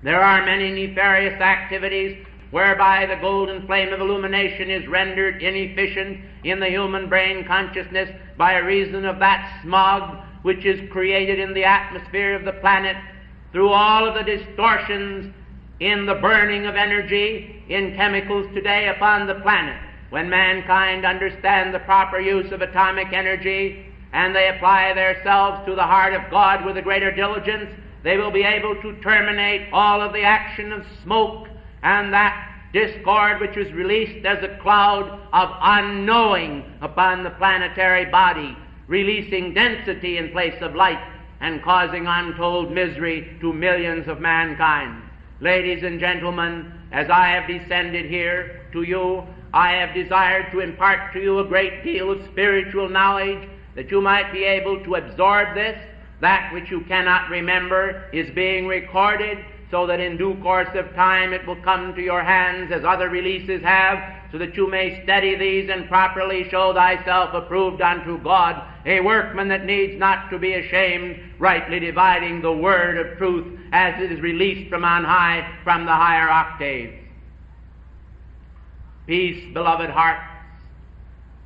There are many nefarious activities whereby the golden flame of illumination is rendered inefficient in the human brain consciousness by reason of that smog which is created in the atmosphere of the planet through all of the distortions in the burning of energy in chemicals today upon the planet. When mankind understand the proper use of atomic energy and they apply themselves to the heart of God with a greater diligence, they will be able to terminate all of the action of smoke and that discord which is released as a cloud of unknowing upon the planetary body, releasing density in place of light and causing untold misery to millions of mankind. Ladies and gentlemen, as I have descended here to you, I have desired to impart to you a great deal of spiritual knowledge that you might be able to absorb this. That which you cannot remember is being recorded, so that in due course of time it will come to your hands as other releases have, so that you may study these and properly show thyself approved unto God, a workman that needs not to be ashamed, rightly dividing the word of truth as it is released from on high, from the higher octaves. Peace, beloved hearts.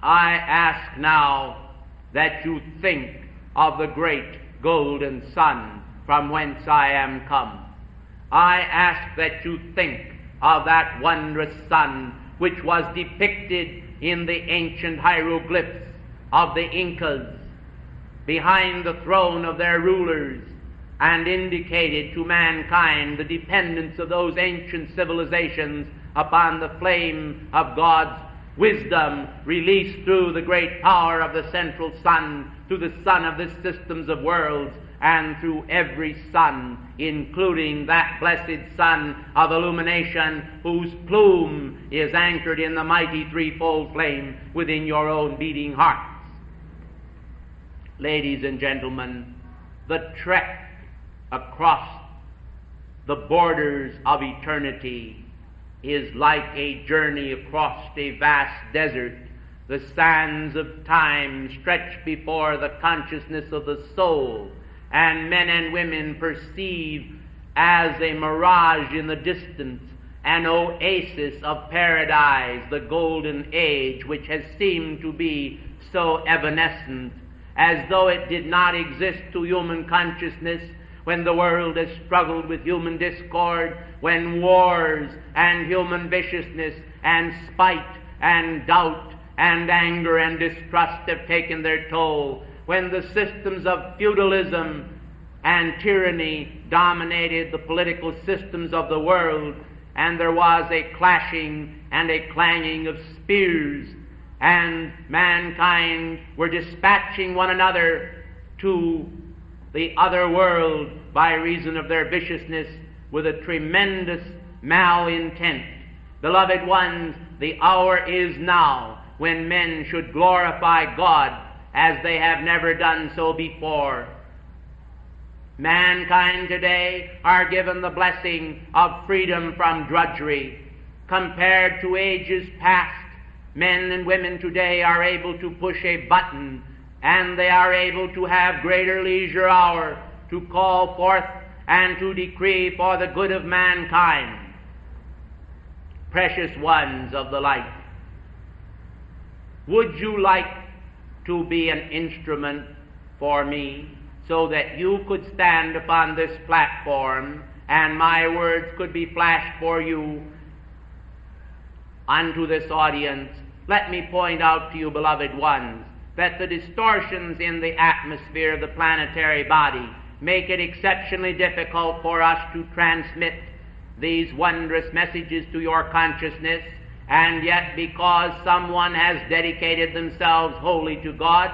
I ask now that you think of the great golden sun from whence I am come. I ask that you think of that wondrous sun which was depicted in the ancient hieroglyphs of the Incas behind the throne of their rulers, and indicated to mankind the dependence of those ancient civilizations upon the flame of God's wisdom released through the great power of the central sun, through the sun of the systems of worlds, and through every sun, including that blessed sun of illumination whose plume is anchored in the mighty threefold flame within your own beating hearts. Ladies and gentlemen, the trek across the borders of eternity is like a journey across a vast desert. The sands of time stretch before the consciousness of the soul, and men and women perceive as a mirage in the distance an oasis of paradise, the golden age, which has seemed to be so evanescent, as though it did not exist to human consciousness, when the world has struggled with human discord, when wars and human viciousness and spite and doubt and anger and distrust have taken their toll, when the systems of feudalism and tyranny dominated the political systems of the world, and there was a clashing and a clanging of spears, and mankind were dispatching one another to the other world by reason of their viciousness with a tremendous malintent. Beloved ones, the hour is now when men should glorify God as they have never done so before. Mankind today are given the blessing of freedom from drudgery. Compared to ages past, men and women today are able to push a button, and they are able to have greater leisure hour to call forth and to decree for the good of mankind. Precious ones of the light, would you like to be an instrument for me, so that you could stand upon this platform and my words could be flashed for you unto this audience? Let me point out to you, beloved ones, that the distortions in the atmosphere of the planetary body make it exceptionally difficult for us to transmit these wondrous messages to your consciousness, and yet because someone has dedicated themselves wholly to God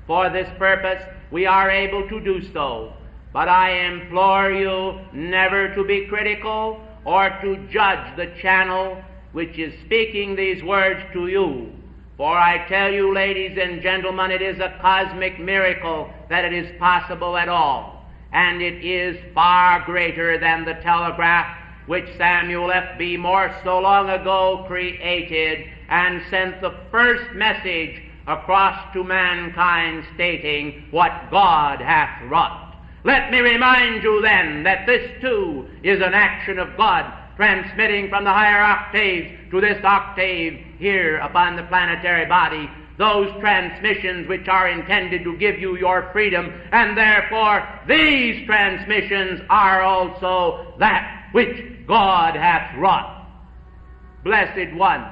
for this purpose, we are able to do so. But I implore you never to be critical or to judge the channel which is speaking these words to you. For I tell you, ladies and gentlemen, it is a cosmic miracle that it is possible at all. And it is far greater than the telegraph which Samuel F.B. Morse so long ago created and sent the first message across to mankind stating what God hath wrought. Let me remind you then that this too is an action of God, transmitting from the higher octaves to this octave here upon the planetary body, those transmissions which are intended to give you your freedom, and therefore these transmissions are also that which God hath wrought. Blessed ones,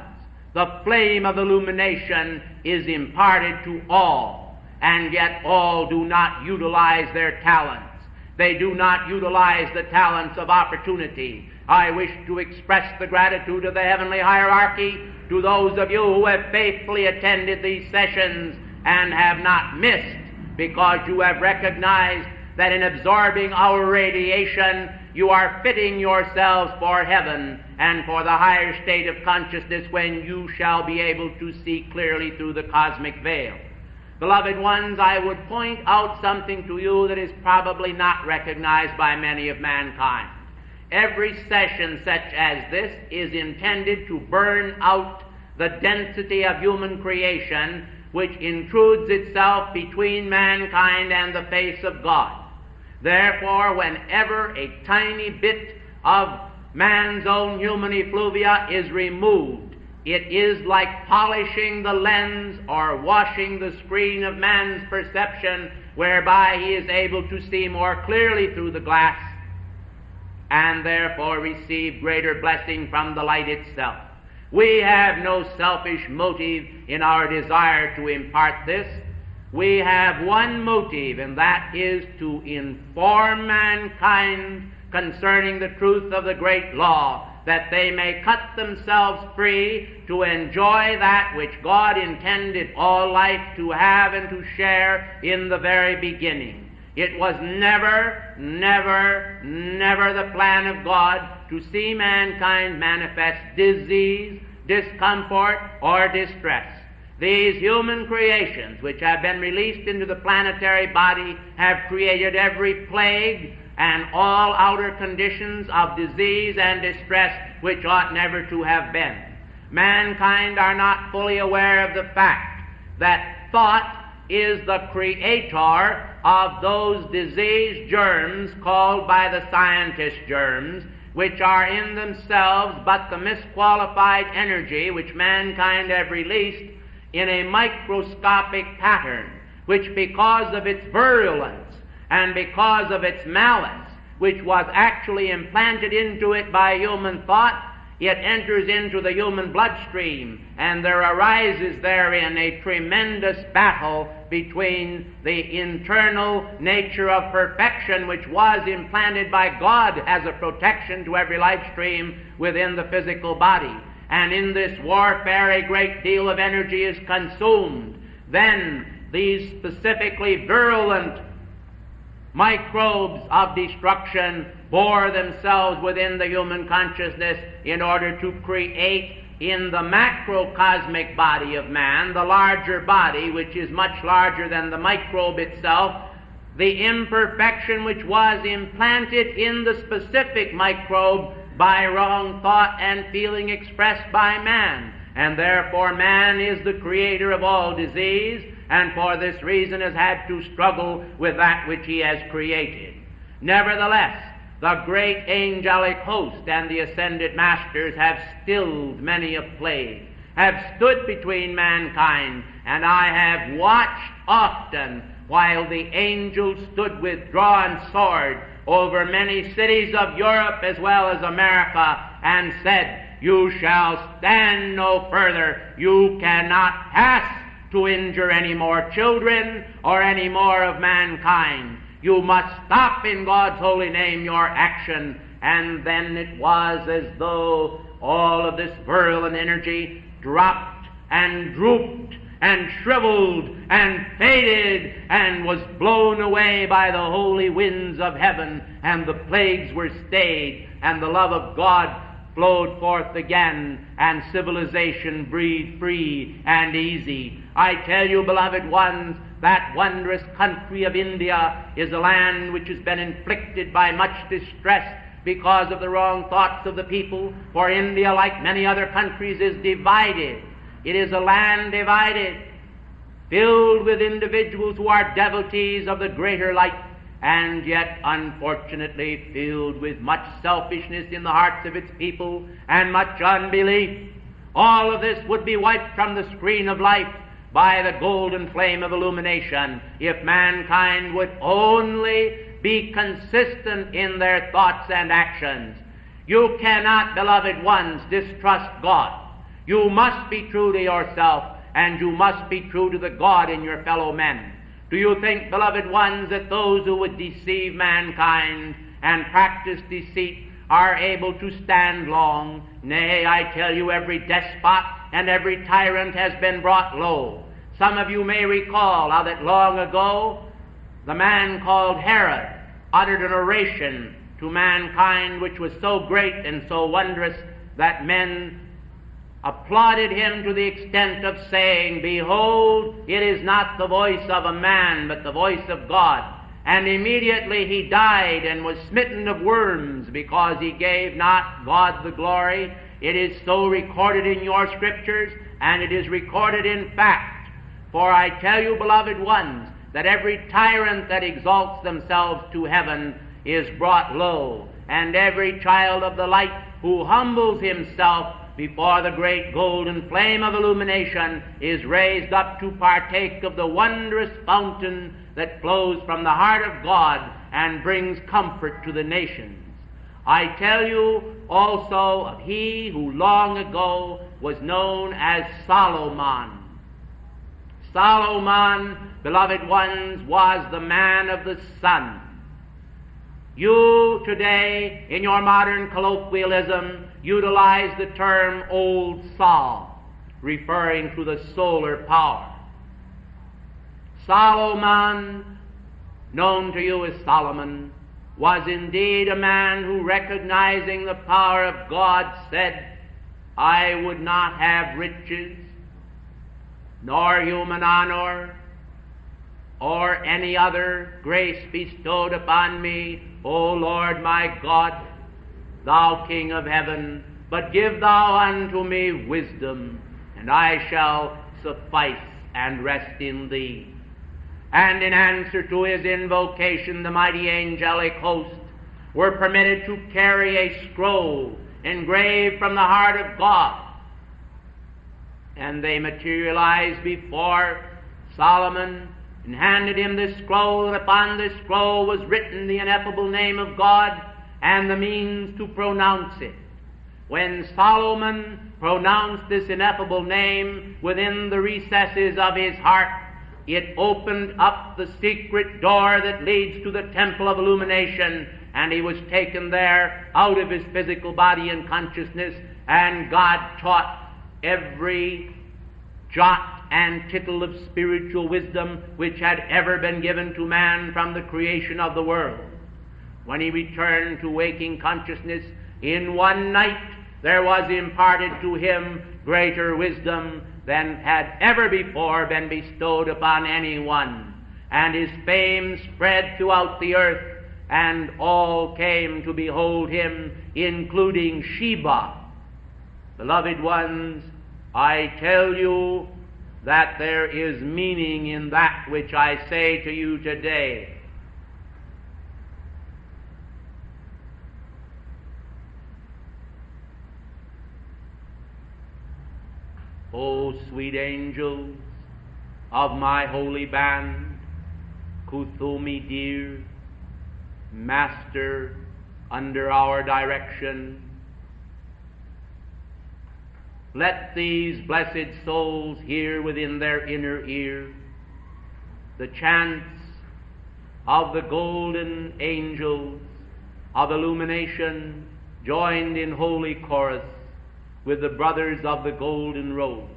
the flame of illumination is imparted to all, and yet all do not utilize their talents. They do not utilize the talents of opportunity. I wish to express the gratitude of the heavenly hierarchy to those of you who have faithfully attended these sessions and have not missed, because you have recognized that in absorbing our radiation, you are fitting yourselves for heaven and for the higher state of consciousness when you shall be able to see clearly through the cosmic veil. Beloved ones, I would point out something to you that is probably not recognized by many of mankind. Every session such as this is intended to burn out the density of human creation which intrudes itself between mankind and the face of God. Therefore, whenever a tiny bit of man's own human effluvia is removed, it is like polishing the lens or washing the screen of man's perception, whereby he is able to see more clearly through the glass. and therefore receive greater blessing from the light itself. We have no selfish motive in our desire to impart this. We have one motive, and that is to inform mankind concerning the truth of the great law, that they may cut themselves free to enjoy that which God intended all life to have and to share in the very beginning. It was never, never, never the plan of God to see mankind manifest disease, discomfort, or distress. These human creations which have been released into the planetary body have created every plague and all outer conditions of disease and distress which ought never to have been. Mankind are not fully aware of the fact that thought is the creator of those disease germs called by the scientists germs, which are in themselves but the misqualified energy which mankind have released in a microscopic pattern, which because of its virulence and because of its malice, which was actually implanted into it by human thought, it enters into the human bloodstream, and there arises therein a tremendous battle between the internal nature of perfection which was implanted by God as a protection to every life stream within the physical body. And in this warfare a great deal of energy is consumed. Then these specifically virulent microbes of destruction bore themselves within the human consciousness in order to create in the macrocosmic body of man, the larger body, which is much larger than the microbe itself, the imperfection which was implanted in the specific microbe by wrong thought and feeling expressed by man. And therefore man is the creator of all disease, and for this reason has had to struggle with that which he has created. Nevertheless, the great angelic host and the ascended masters have stilled many a plague, have stood between mankind, and I have watched often while the angels stood with drawn sword over many cities of Europe as well as America, and said, "You shall stand no further. You cannot pass to injure any more children or any more of mankind. You must stop in God's holy name your action." And then it was as though all of this virulent energy dropped and drooped and shriveled and faded and was blown away by the holy winds of heaven, and the plagues were stayed, and the love of God flowed forth again, and civilization breathed free and easy. I tell you, beloved ones, that wondrous country of India is a land which has been inflicted by much distress because of the wrong thoughts of the people, for India, like many other countries, is divided. It is a land divided, filled with individuals who are devotees of the greater light, and yet unfortunately filled with much selfishness in the hearts of its people and much unbelief. All of this would be wiped from the screen of life by the golden flame of illumination if mankind would only be consistent in their thoughts and actions. You cannot, beloved ones, distrust God. You must be true to yourself, and you must be true to the God in your fellow men. Do you think, beloved ones, that those who would deceive mankind and practice deceit are able to stand long? Nay, I tell you, every despot and every tyrant has been brought low. Some of you may recall how that long ago the man called Herod uttered an oration to mankind which was so great and so wondrous that men applauded him to the extent of saying, "Behold, it is not the voice of a man, but the voice of God." And immediately he died and was smitten of worms because he gave not God the glory. It is so recorded in your scriptures, and it is recorded in fact. For I tell you, beloved ones, that every tyrant that exalts themselves to heaven is brought low, and every child of the light who humbles himself before the great golden flame of illumination is raised up to partake of the wondrous fountain that flows from the heart of God and brings comfort to the nations. I tell you also of he who long ago was known as Solomon. Solomon, beloved ones, was the man of the sun. You today, in your modern colloquialism, utilize the term Old Sol, referring to the solar power. Solomon, known to you as Solomon, was indeed a man who, recognizing the power of God, said, I would not have riches, nor human honor, or any other grace bestowed upon me, O Lord my God, thou King of heaven, but give thou unto me wisdom, and I shall suffice and rest in thee. And in answer to his invocation, the mighty angelic host were permitted to carry a scroll engraved from the heart of God. And they materialized before Solomon and handed him this scroll, and upon this scroll was written the ineffable name of God and the means to pronounce it. When Solomon pronounced this ineffable name within the recesses of his heart, it opened up the secret door that leads to the temple of illumination, and he was taken there out of his physical body and consciousness, and God taught every jot and tittle of spiritual wisdom which had ever been given to man from the creation of the world. When he returned to waking consciousness, in one night there was imparted to him greater wisdom than had ever before been bestowed upon anyone, and his fame spread throughout the earth, and all came to behold him, including Sheba. Beloved ones, I tell you that there is meaning in that which I say to you today. O sweet angels of my holy band, Kuthumi dear, Master under our direction, let these blessed souls hear within their inner ear the chants of the golden angels of illumination joined in holy chorus with the brothers of the golden robe.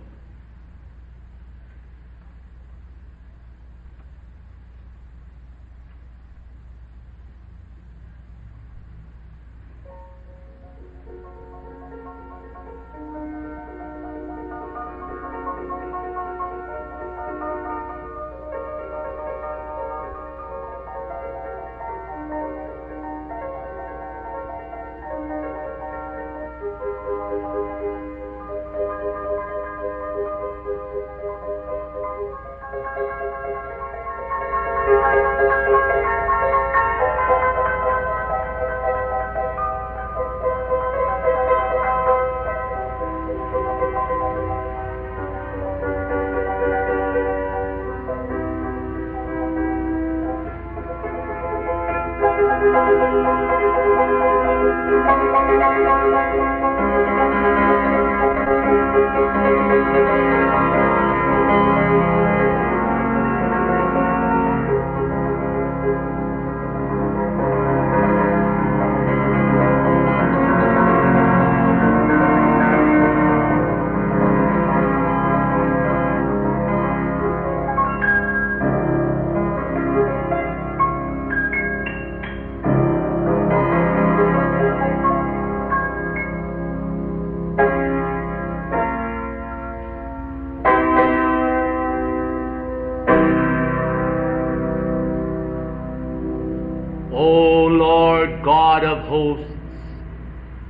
God of hosts,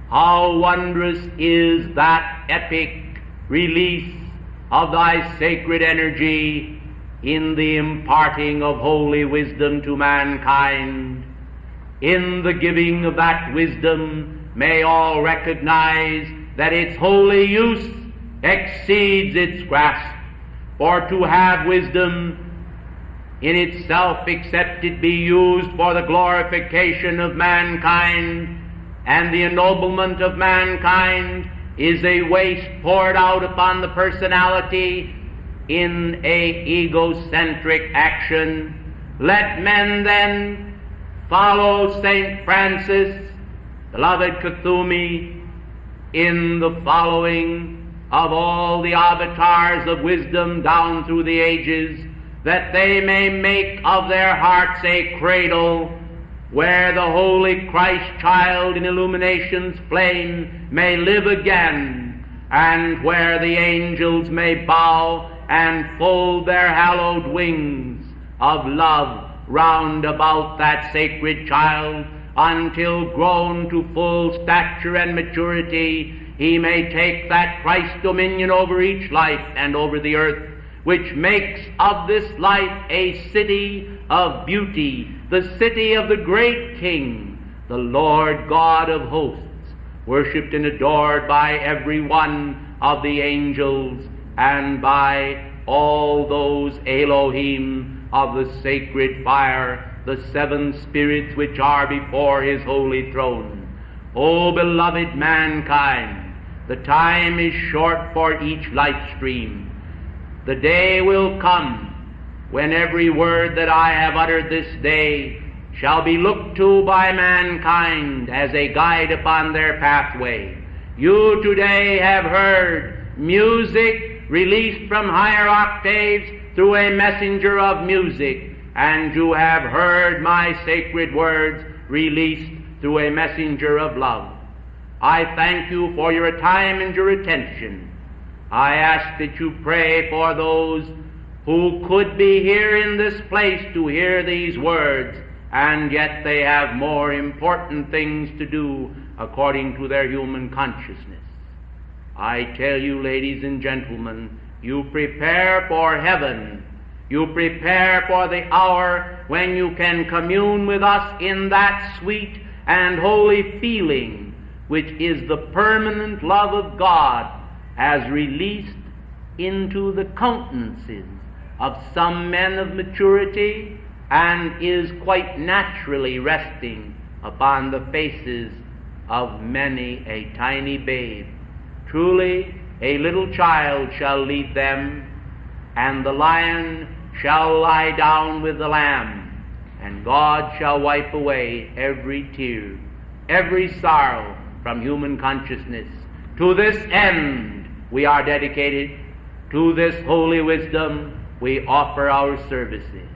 how wondrous is that epic release of thy sacred energy in the imparting of holy wisdom to mankind. In the giving of that wisdom, may all recognize that its holy use exceeds its grasp. For to have wisdom in itself, except it be used for the glorification of mankind, and the ennoblement of mankind is a waste poured out upon the personality in a egocentric action. Let men then follow St. Francis, beloved Kuthumi, in the following of all the avatars of wisdom down through the ages, that they may make of their hearts a cradle where the holy Christ child in illumination's flame may live again, and where the angels may bow and fold their hallowed wings of love round about that sacred child, until grown to full stature and maturity, he may take that Christ dominion over each life and over the earth, which makes of this life a city of beauty, the city of the great King, the Lord God of hosts, worshipped and adored by every one of the angels and by all those Elohim of the sacred fire, the seven spirits which are before his holy throne. O beloved mankind, the time is short for each life stream. The day will come when every word that I have uttered this day shall be looked to by mankind as a guide upon their pathway. You today have heard music released from higher octaves through a messenger of music, and you have heard my sacred words released through a messenger of love. I thank you for your time and your attention. I ask that you pray for those who could be here in this place to hear these words, and yet they have more important things to do according to their human consciousness. I tell you, ladies and gentlemen, you prepare for heaven. You prepare for the hour when you can commune with us in that sweet and holy feeling which is the permanent love of God as released into the countenances of some men of maturity, and is quite naturally resting upon the faces of many a tiny babe. Truly, a little child shall lead them, and the lion shall lie down with the lamb, and God shall wipe away every tear, every sorrow from human consciousness. To this end we are dedicated. To this holy wisdom we offer our services.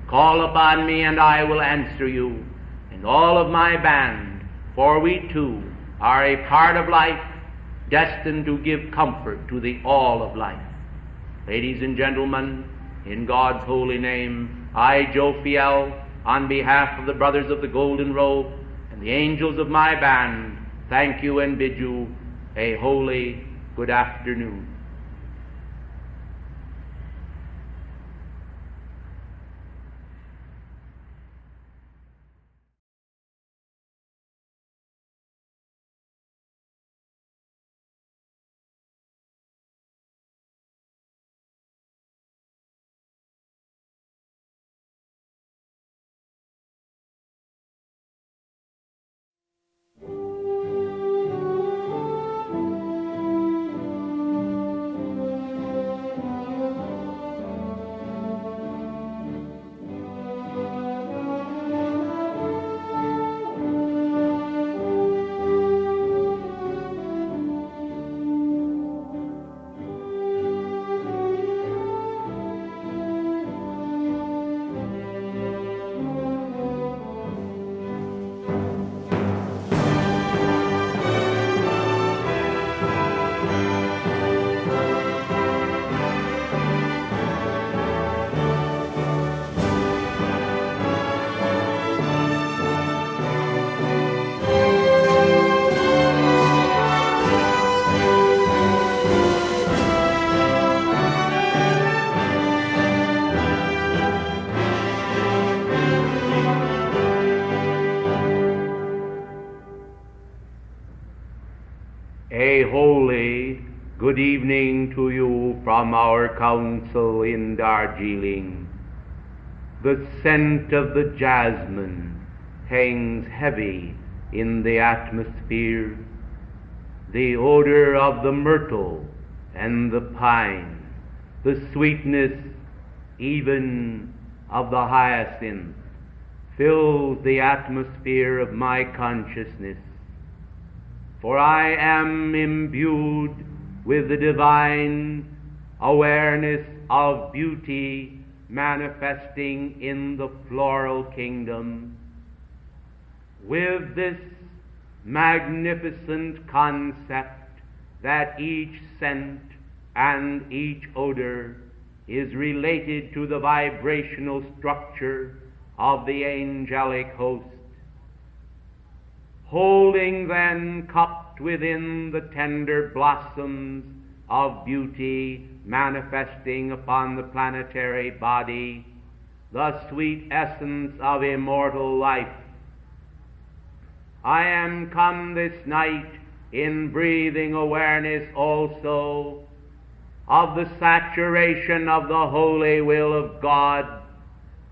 Call upon me and I will answer you, and all of my band, for we too are a part of life, destined to give comfort to the all of life. Ladies and gentlemen, in God's holy name, I, Jophiel, on behalf of the Brothers of the Golden Robe and the angels of my band, thank you and bid you a holy good afternoon. A holy good evening to you from our council in Darjeeling. The scent of the jasmine hangs heavy in the atmosphere, the odor of the myrtle and the pine, the sweetness even of the hyacinth, fills the atmosphere of my consciousness. For I am imbued with the divine awareness of beauty manifesting in the floral kingdom. With this magnificent concept that each scent and each odor is related to the vibrational structure of the angelic host, holding then cupped within the tender blossoms of beauty manifesting upon the planetary body the sweet essence of immortal life, I am come this night in breathing awareness also of the saturation of the holy will of God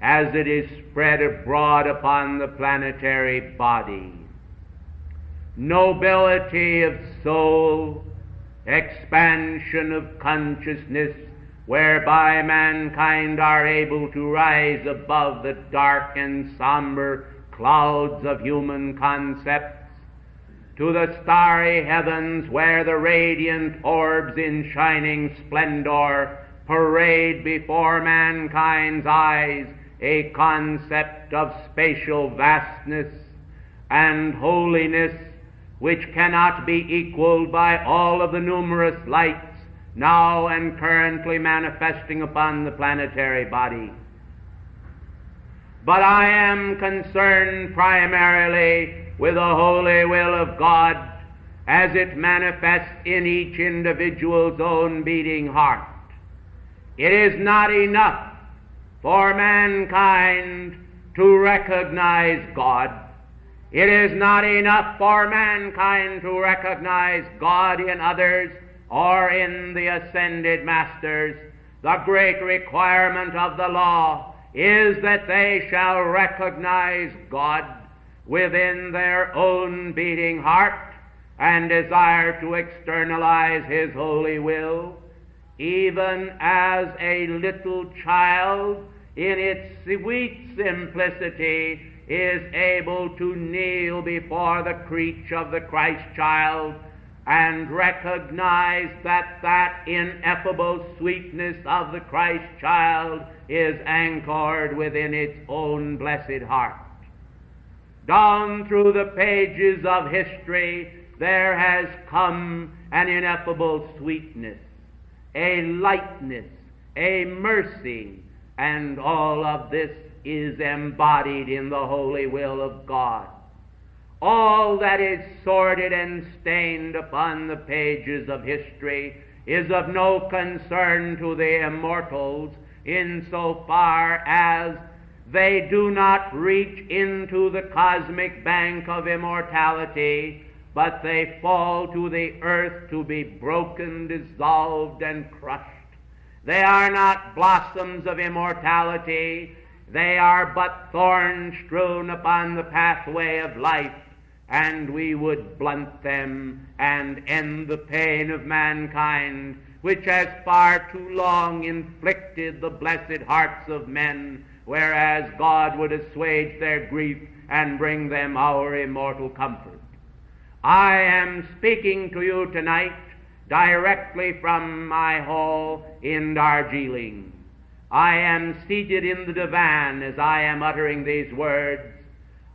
as it is spread abroad upon the planetary body. Nobility of soul, expansion of consciousness, whereby mankind are able to rise above the dark and somber clouds of human concepts to the starry heavens, where the radiant orbs in shining splendor parade before mankind's eyes a concept of spatial vastness and holiness which cannot be equaled by all of the numerous lights now and currently manifesting upon the planetary body. But I am concerned primarily with the holy will of God as it manifests in each individual's own beating heart. It is not enough for mankind to recognize God. It is not enough for mankind to recognize God in others or in the ascended masters. The great requirement of the law is that they shall recognize God within their own beating heart and desire to externalize His holy will, even as a little child in its sweet simplicity is able to kneel before the creature of the Christ child and recognize that ineffable sweetness of the Christ child is anchored within its own blessed heart. Down through the pages of history there has come an ineffable sweetness, a lightness, a mercy, and all of this is embodied in the holy will of God. All that is sordid and stained upon the pages of history is of no concern to the immortals insofar as they do not reach into the cosmic bank of immortality, but they fall to the earth to be broken, dissolved, and crushed. They are not blossoms of immortality. They are but thorns strewn upon the pathway of life, and we would blunt them and end the pain of mankind, which has far too long inflicted the blessed hearts of men, whereas God would assuage their grief and bring them our immortal comfort. I am speaking to you tonight directly from my hall in Darjeeling. I am seated in the divan as I am uttering these words,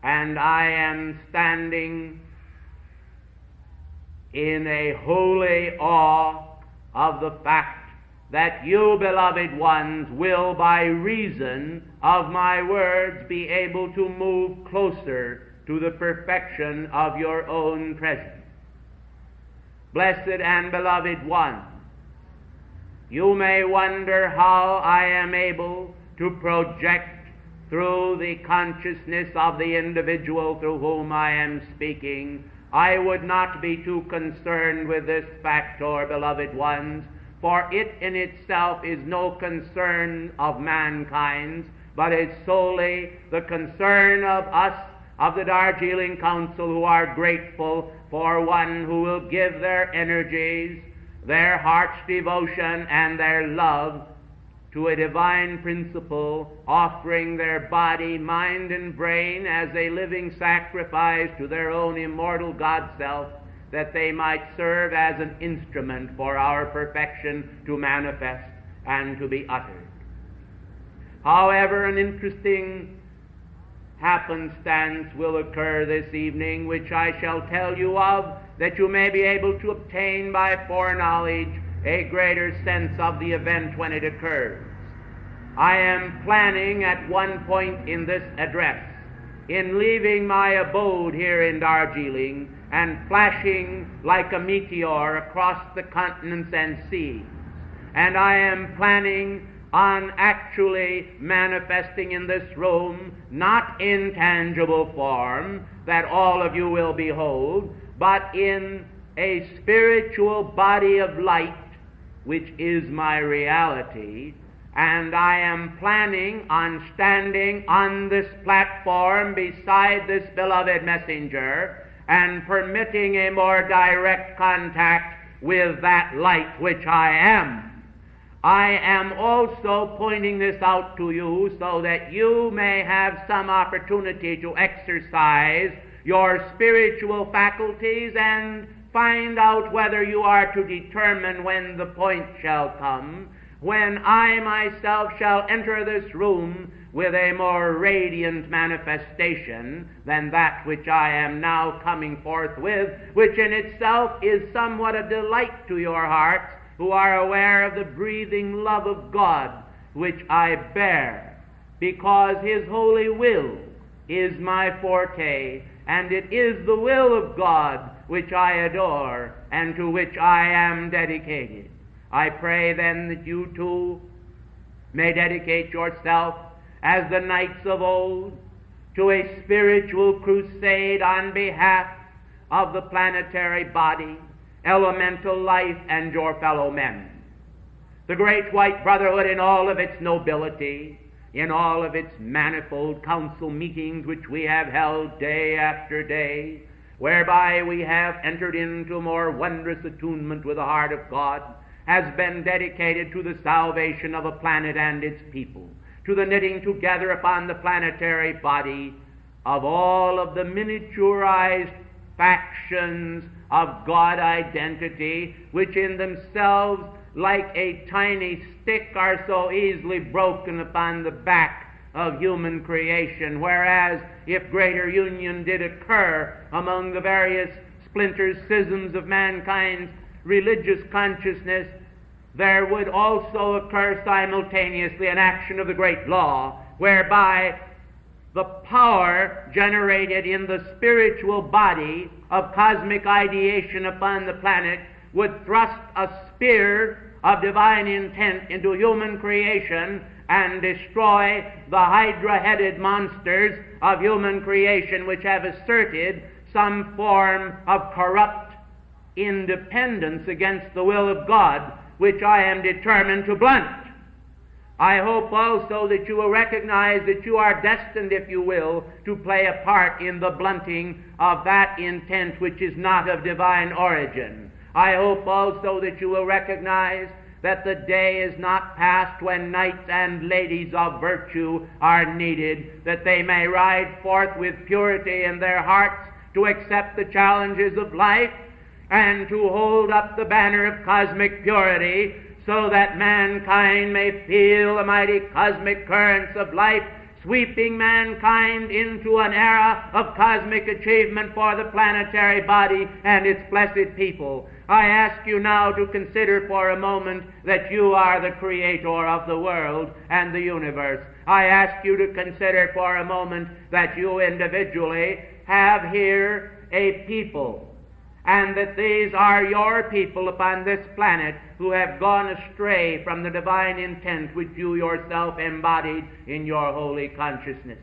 and I am standing in a holy awe of the fact that you, beloved ones, will by reason of my words be able to move closer to the perfection of your own presence. Blessed and beloved ones, you may wonder how I am able to project through the consciousness of the individual through whom I am speaking. I would not be too concerned with this factor, beloved ones, for it in itself is no concern of mankind's, but is solely the concern of us of the Darjeeling Council who are grateful for one who will give their energies, their heart's devotion, and their love to a divine principle, offering their body, mind, and brain as a living sacrifice to their own immortal God-self, that they might serve as an instrument for our perfection to manifest and to be uttered. However, an interesting happenstance will occur this evening, which I shall tell you of, that you may be able to obtain by foreknowledge a greater sense of the event when it occurs. I am planning at one point in this address, in leaving my abode here in Darjeeling and flashing like a meteor across the continents and seas, and I am planning on actually manifesting in this room, not in tangible form that all of you will behold, but in a spiritual body of light, which is my reality. And I am planning on standing on this platform beside this beloved messenger and permitting a more direct contact with that light which I am. I am also pointing this out to you so that you may have some opportunity to exercise your spiritual faculties and find out whether you are to determine when the point shall come, when I myself shall enter this room with a more radiant manifestation than that which I am now coming forth with, which in itself is somewhat a delight to your hearts, who are aware of the breathing love of God which I bear, because His holy will is my forte, and it is the will of God which I adore and to which I am dedicated. I pray then that you too may dedicate yourself, as the knights of old, to a spiritual crusade on behalf of the planetary body, elemental life, and your fellow men. The great white brotherhood in all of its nobility, in all of its manifold council meetings which we have held day after day, whereby we have entered into more wondrous attunement with the heart of God, has been dedicated to the salvation of a planet and its people, to the knitting together upon the planetary body of all of the miniaturized factions of God identity, which in themselves, like a tiny stick, are so easily broken upon the back of human creation, whereas if greater union did occur among the various splinter schisms of mankind's religious consciousness, there would also occur simultaneously an action of the great law, whereby the power generated in the spiritual body of cosmic ideation upon the planet would thrust a spear of divine intent into human creation and destroy the hydra-headed monsters of human creation which have asserted some form of corrupt independence against the will of God, which I am determined to blunt. I hope also that you will recognize that you are destined, if you will, to play a part in the blunting of that intent which is not of divine origin. I hope also that you will recognize that the day is not past when knights and ladies of virtue are needed, that they may ride forth with purity in their hearts to accept the challenges of life and to hold up the banner of cosmic purity, so that mankind may feel the mighty cosmic currents of life sweeping mankind into an era of cosmic achievement for the planetary body and its blessed people. I ask you now to consider for a moment that you are the creator of the world and the universe. I ask you to consider for a moment that you individually have here a people, and that these are your people upon this planet who have gone astray from the divine intent which you yourself embodied in your holy consciousness.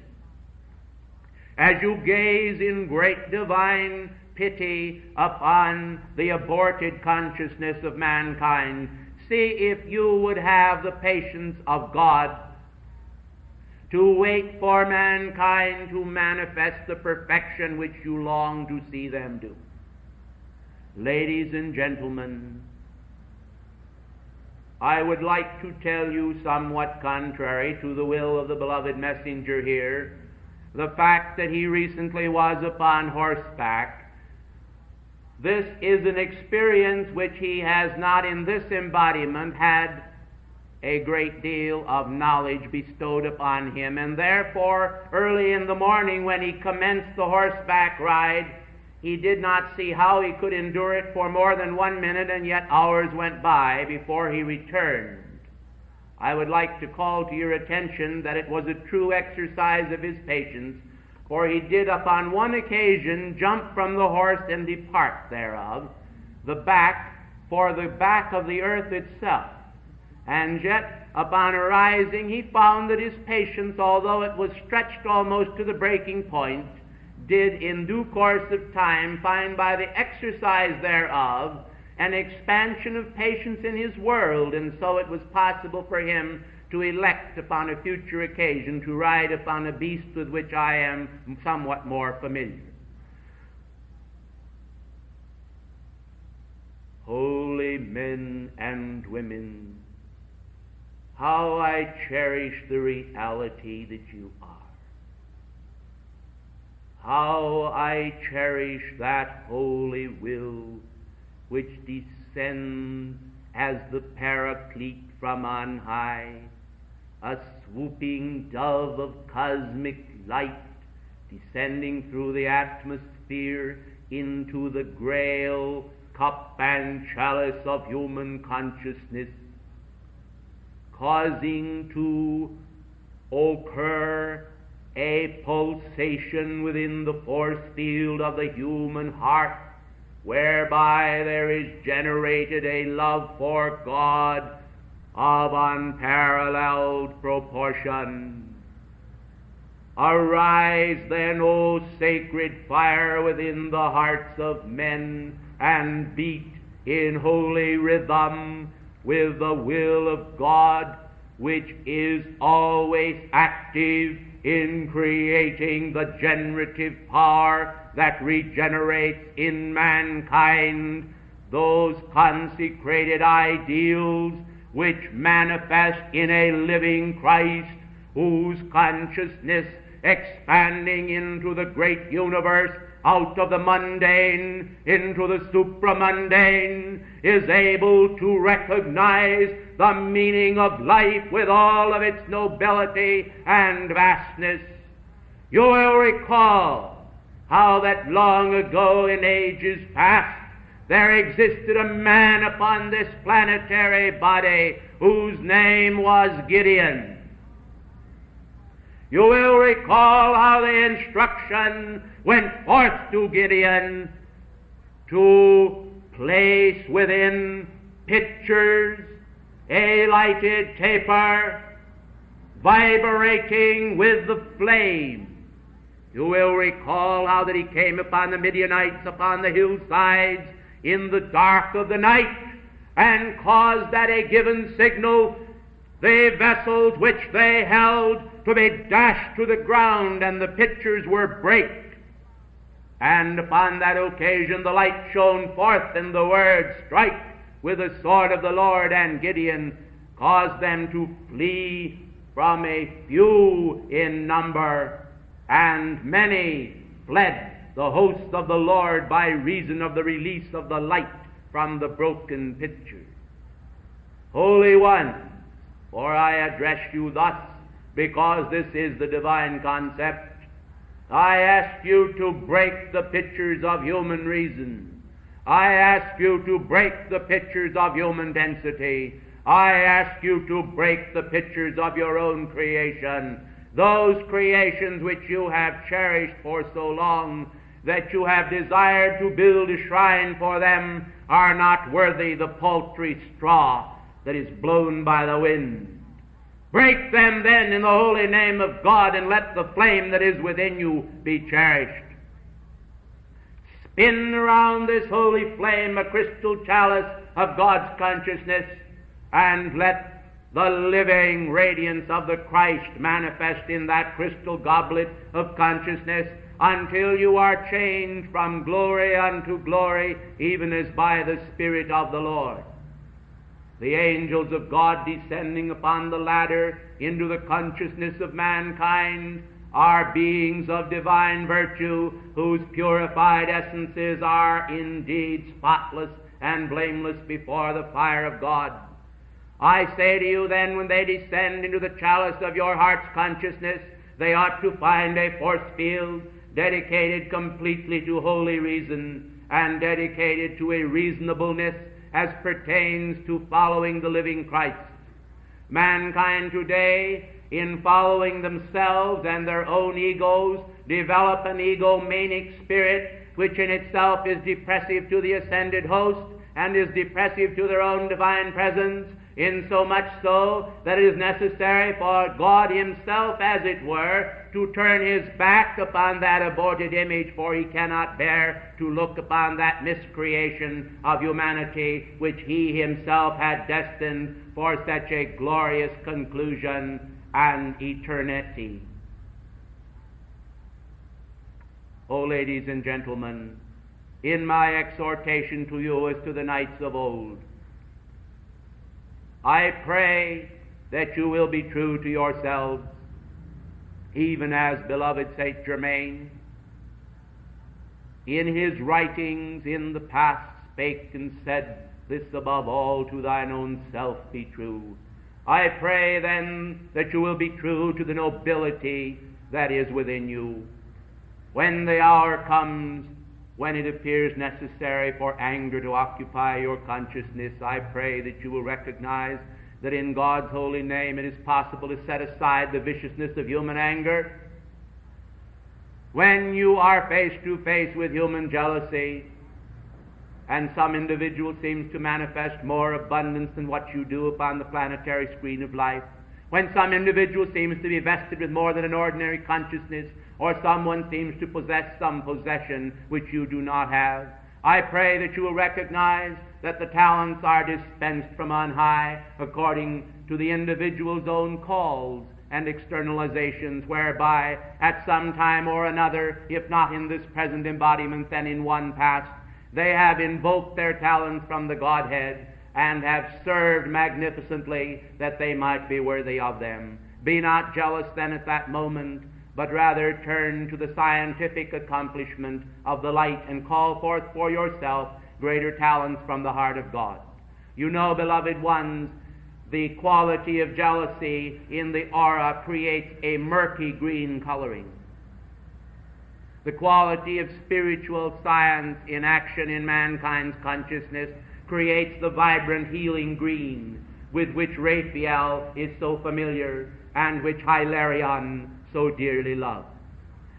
As you gaze in great divine pity upon the aborted consciousness of mankind, see if you would have the patience of God to wait for mankind to manifest the perfection which you long to see them do. Ladies and gentlemen, I would like to tell you, somewhat contrary to the will of the beloved messenger here, the fact that he recently was upon horseback. This is an experience which he has not in this embodiment had a great deal of knowledge bestowed upon him, and therefore early in the morning when he commenced the horseback ride, he did not see how he could endure it for more than 1 minute, and yet hours went by before he returned. I would like to call to your attention that it was a true exercise of his patience, for he did upon one occasion jump from the horse and depart thereof, for the back of the earth itself. And yet, upon arising, he found that his patience, although it was stretched almost to the breaking point, did in due course of time find by the exercise thereof an expansion of patience in his world, and so it was possible for him to elect upon a future occasion to ride upon a beast with which I am somewhat more familiar. Holy men and women, how I cherish the reality that you are. How I cherish that holy will which descends as the Paraclete from on high, a swooping dove of cosmic light descending through the atmosphere into the grail cup and chalice of human consciousness, causing to occur a pulsation within the force field of the human heart, whereby there is generated a love for God of unparalleled proportion. Arise then, O sacred fire within the hearts of men, and beat in holy rhythm with the will of God, which is always active in creating the generative power that regenerates in mankind those consecrated ideals which manifest in a living Christ, whose consciousness, expanding into the great universe, out of the mundane into the supramundane, is able to recognize the meaning of life with all of its nobility and vastness. You will recall how that long ago in ages past there existed a man upon this planetary body whose name was Gideon. You will recall how the instruction went forth to Gideon to place within pitchers a lighted taper vibrating with the flame. You will recall how that he came upon the Midianites upon the hillsides in the dark of the night and caused at a given signal the vessels which they held to be dashed to the ground, and the pitchers were break. And upon that occasion the light shone forth, and the word, strike with the sword of the Lord, and Gideon caused them to flee from a few in number, and many fled the host of the Lord by reason of the release of the light from the broken pitcher. Holy ones, for I address you thus, because this is the divine concept, I ask you to break the pitchers of human reason. I ask you to break the pitchers of human density. I ask you to break the pitchers of your own creation, those creations which you have cherished for so long that you have desired to build a shrine for them are not worthy the paltry straw that is blown by the wind. Break them then in the holy name of God, and let the flame that is within you be cherished. Spin around this holy flame a crystal chalice of God's consciousness, and let the living radiance of the Christ manifest in that crystal goblet of consciousness, until you are changed from glory unto glory, even as by the Spirit of the Lord. The angels of God descending upon the ladder into the consciousness of mankind are beings of divine virtue, whose purified essences are indeed spotless and blameless before the fire of God. I say to you then, when they descend into the chalice of your heart's consciousness, they ought to find a force field dedicated completely to holy reason and dedicated to a reasonableness as pertains to following the living Christ. Mankind today, in following themselves and their own egos, develop an egomanic spirit, which in itself is depressive to the ascended host and is depressive to their own divine presence, in so much so that it is necessary for God himself, as it were, to turn his back upon that aborted image, for he cannot bear to look upon that miscreation of humanity which he himself had destined for such a glorious conclusion and eternity. O ladies and gentlemen, in my exhortation to you as to the knights of old, I pray that you will be true to yourselves, even as beloved Saint Germain, in his writings in the past, spake and said, "This above all to thine own self be true." I pray then that you will be true to the nobility that is within you. When the hour comes when it appears necessary for anger to occupy your consciousness, I pray that you will recognize that in God's holy name it is possible to set aside the viciousness of human anger. When you are face to face with human jealousy, and some individual seems to manifest more abundance than what you do upon the planetary screen of life, when some individual seems to be vested with more than an ordinary consciousness, or someone seems to possess some possession which you do not have, I pray that you will recognize that the talents are dispensed from on high according to the individual's own calls and externalizations, whereby at some time or another, if not in this present embodiment, then in one past, they have invoked their talents from the Godhead and have served magnificently that they might be worthy of them. Be not jealous then at that moment, but rather turn to the scientific accomplishment of the light and call forth for yourself greater talents from the heart of God. You know, beloved ones, the quality of jealousy in the aura creates a murky green coloring. The quality of spiritual science in action in mankind's consciousness creates the vibrant healing green with which Raphael is so familiar and which Hilarion so dearly loved.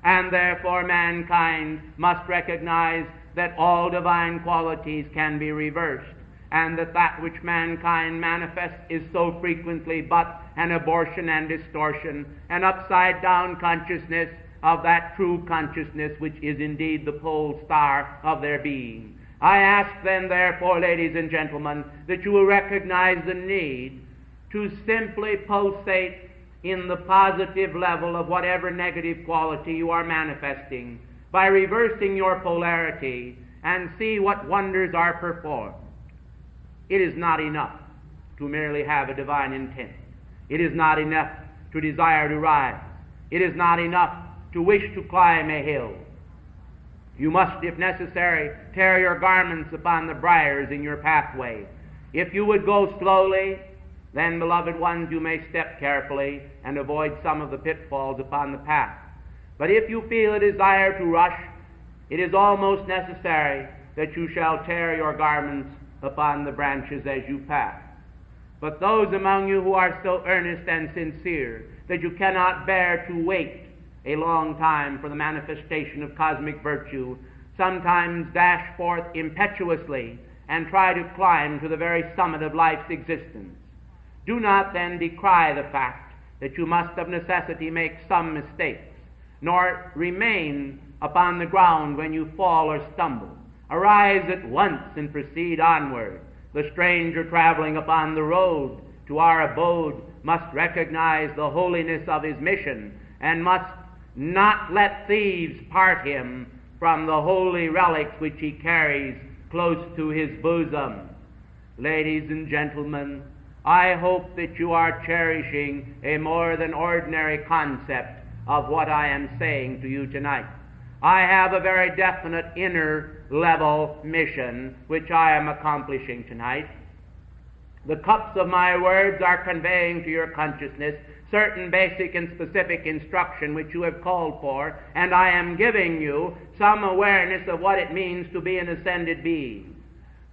And therefore mankind must recognize that all divine qualities can be reversed, and that which mankind manifests is so frequently but an abortion and distortion, an upside-down consciousness of that true consciousness which is indeed the pole star of their being. I ask then, therefore, ladies and gentlemen, that you will recognize the need to simply pulsate in the positive level of whatever negative quality you are manifesting by reversing your polarity and see what wonders are performed. It is not enough to merely have a divine intent. It is not enough to desire to rise. It is not enough to wish to climb a hill. You must, if necessary, tear your garments upon the briars in your pathway. If you would go slowly, then, beloved ones, you may step carefully and avoid some of the pitfalls upon the path. But if you feel a desire to rush, it is almost necessary that you shall tear your garments upon the branches as you pass. But those among you who are so earnest and sincere that you cannot bear to wait a long time for the manifestation of cosmic virtue, sometimes dash forth impetuously and try to climb to the very summit of life's existence. Do not then decry the fact that you must of necessity make some mistakes, nor remain upon the ground when you fall or stumble. Arise at once and proceed onward. The stranger traveling upon the road to to our abode must recognize the holiness of his mission and must not let thieves part him from the holy relics which he carries close to his bosom. Ladies and gentlemen, I hope that you are cherishing a more than ordinary concept of what I am saying to you tonight. I have a very definite inner level mission which I am accomplishing tonight. The cups of my words are conveying to your consciousness certain basic and specific instruction which you have called for, and I am giving you some awareness of what it means to be an ascended being.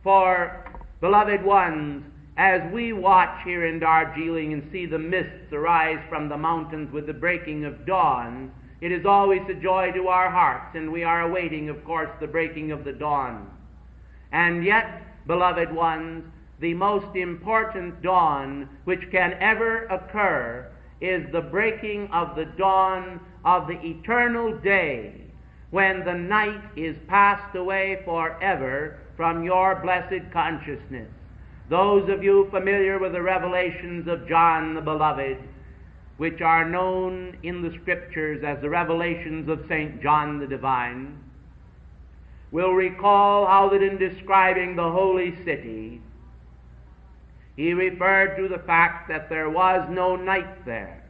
For, beloved ones, as we watch here in Darjeeling and see the mists arise from the mountains with the breaking of dawn, it is always a joy to our hearts, and we are awaiting, of course, the breaking of the dawn. And yet, beloved ones, the most important dawn which can ever occur is the breaking of the dawn of the eternal day, when the night is passed away forever from your blessed consciousness. Those of you familiar with the revelations of John the Beloved, which are known in the Scriptures as the revelations of St. John the Divine, will recall how that in describing the holy city, he referred to the fact that there was no night there.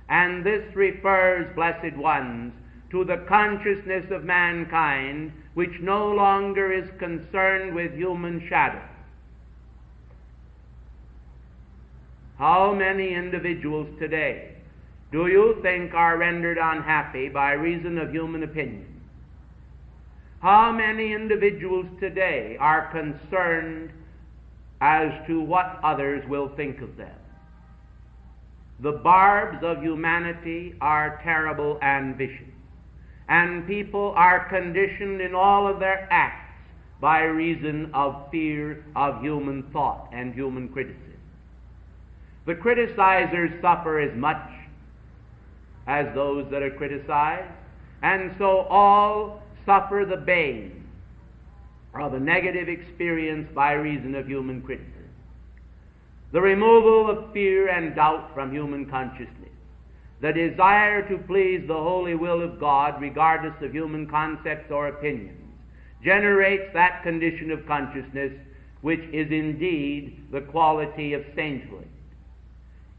And this refers, blessed ones, to the consciousness of mankind which no longer is concerned with human shadow. How many individuals today do you think are rendered unhappy by reason of human opinion? How many individuals today are concerned as to what others will think of them? The barbs of humanity are terrible and vicious, and people are conditioned in all of their acts by reason of fear of human thought and human criticism. The criticizers suffer as much as those that are criticized, and so all suffer the bane of a negative experience by reason of human criticism. The removal of fear and doubt from human consciousness, the desire to please the holy will of God regardless of human concepts or opinions, generates that condition of consciousness which is indeed the quality of sainthood.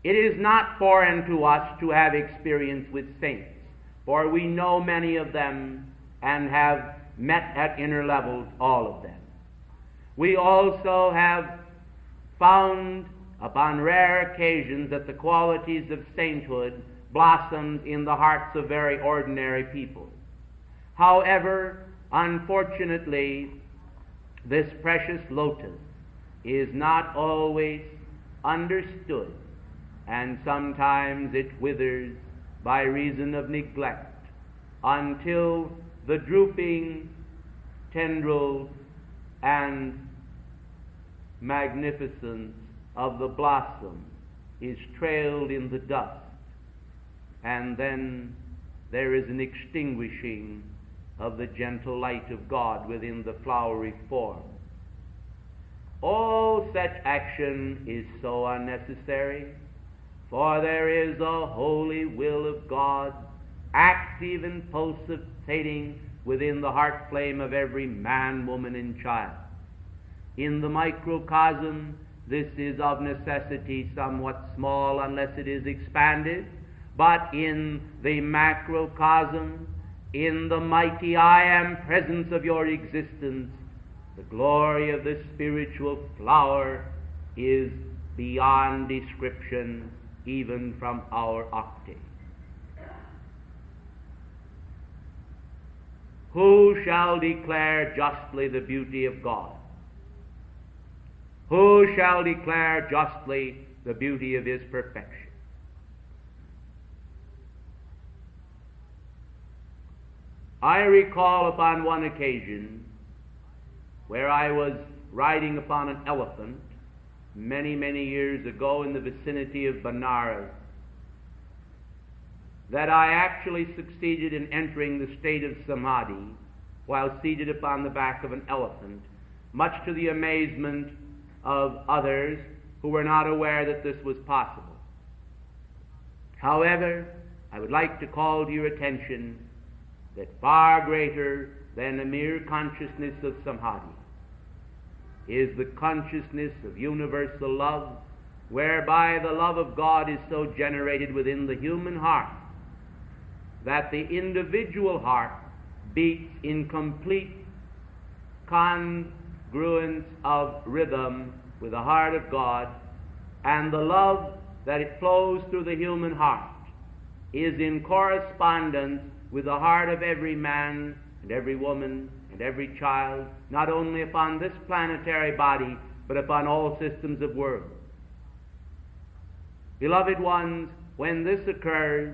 It is not foreign to us to have experience with saints, for we know many of them and have met at inner levels all of them. We also have found upon rare occasions that the qualities of sainthood blossomed in the hearts of very ordinary people. However, unfortunately, this precious lotus is not always understood, and sometimes it withers by reason of neglect until the drooping tendrils and magnificence of the blossom is trailed in the dust, and then there is an extinguishing of the gentle light of God within the flowery form. All such action is so unnecessary, for there is a holy will of God, active and pulsating within the heart flame of every man, woman, and child. In the microcosm, this is of necessity somewhat small unless it is expanded, but in the macrocosm, in the mighty I am presence of your existence, the glory of the spiritual flower is beyond description, even from our octave. Who shall declare justly the beauty of God? Who shall declare justly the beauty of his perfection? I recall upon one occasion where I was riding upon an elephant many, many years ago in the vicinity of Benares, that I actually succeeded in entering the state of samadhi while seated upon the back of an elephant, much to the amazement of others who were not aware that this was possible. However, I would like to call to your attention that far greater than a mere consciousness of samadhi is the consciousness of universal love, whereby the love of God is so generated within the human heart that the individual heart beats in complete congruence of rhythm with the heart of God, and the love that it flows through the human heart is in correspondence with the heart of every man and every woman and every child, not only upon this planetary body, but upon all systems of worlds. Beloved ones, when this occurs,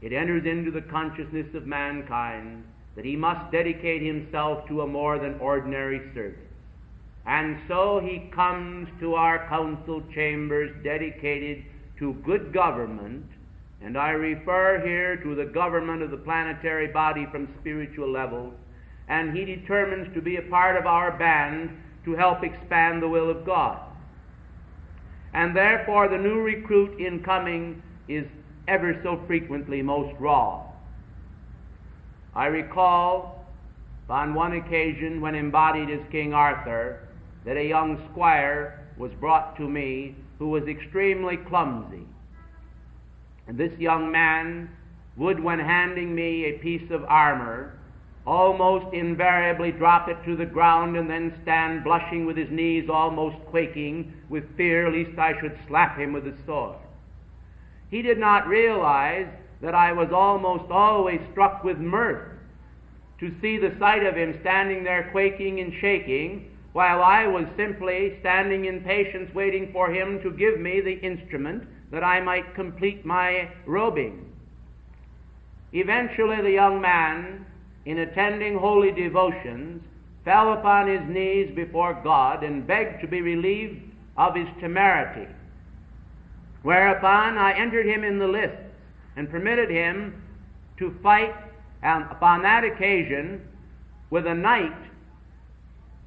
it enters into the consciousness of mankind that he must dedicate himself to a more than ordinary service. And so he comes to our council chambers dedicated to good government, and I refer here to the government of the planetary body from spiritual levels, and he determines to be a part of our band to help expand the will of God. And therefore the new recruit incoming is ever so frequently most raw. I recall on one occasion when embodied as King Arthur that a young squire was brought to me who was extremely clumsy. And this young man would, when handing me a piece of armor, almost invariably drop it to the ground and then stand blushing with his knees, almost quaking with fear lest I should slap him with the sword. He did not realize that I was almost always struck with mirth to see the sight of him standing there quaking and shaking, while I was simply standing in patience waiting for him to give me the instrument that I might complete my robing. Eventually the young man, in attending holy devotions, fell upon his knees before God and begged to be relieved of his temerity. Whereupon I entered him in the lists and permitted him to fight upon that occasion with a knight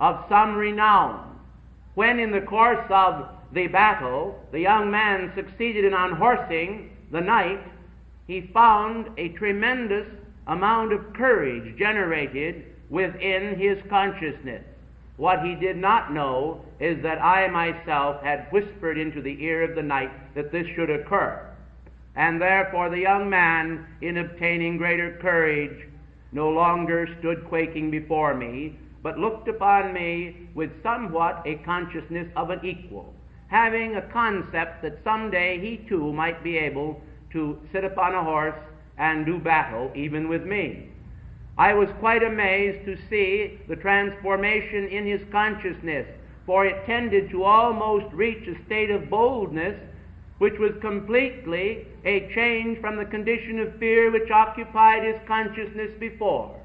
of some renown. When in the course of the battle the young man succeeded in unhorsing the knight, he found a tremendous amount of courage generated within his consciousness. What he did not know is that I myself had whispered into the ear of the knight that this should occur. And therefore the young man, in obtaining greater courage, no longer stood quaking before me, but looked upon me with somewhat a consciousness of an equal, having a concept that someday he too might be able to sit upon a horse and do battle even with me. I was quite amazed to see the transformation in his consciousness, for it tended to almost reach a state of boldness which was completely a change from the condition of fear which occupied his consciousness before.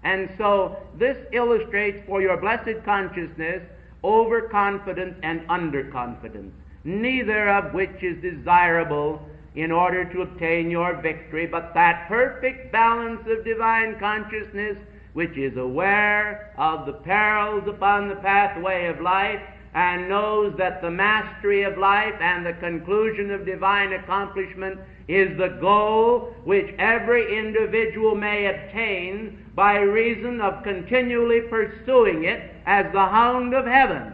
And so this illustrates for your blessed consciousness overconfidence and underconfidence, neither of which is desirable in order to obtain your victory, but that perfect balance of divine consciousness which is aware of the perils upon the pathway of life and knows that the mastery of life and the conclusion of divine accomplishment is the goal which every individual may obtain by reason of continually pursuing it as the hound of heaven.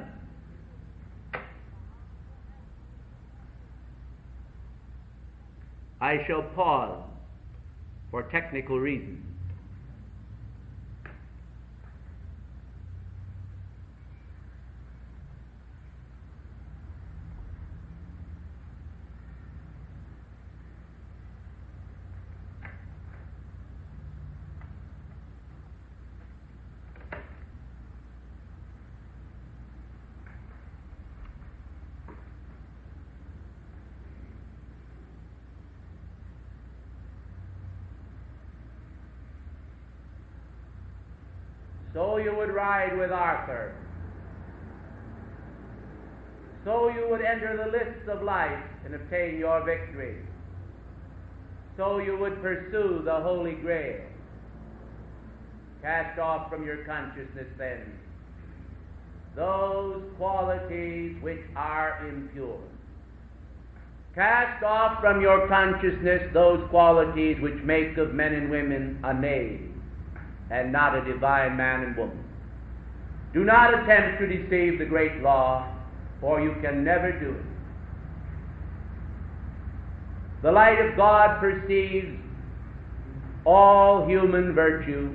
I shall pause for technical reasons. So you would ride with Arthur. So you would enter the lists of life and obtain your victory. So you would pursue the Holy Grail. Cast off from your consciousness then those qualities which are impure. Cast off from your consciousness those qualities which make of men and women a knave and not a divine man and woman. Do not attempt to deceive the great law, for you can never do it. The light of God perceives all human virtue,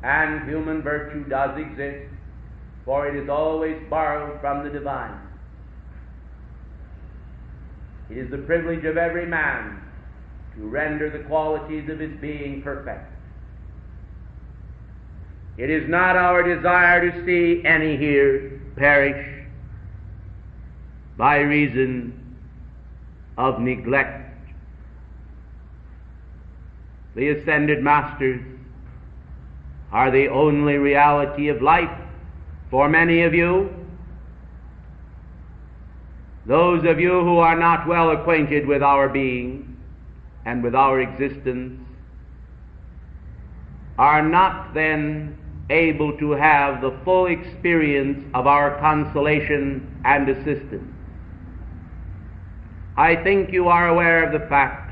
and human virtue does exist, for it is always borrowed from the divine. It is the privilege of every man to render the qualities of his being perfect. It is not our desire to see any here perish by reason of neglect. The ascended masters are the only reality of life for many of you. Those of you who are not well acquainted with our being and with our existence are not then able to have the full experience of our consolation and assistance. I think you are aware of the fact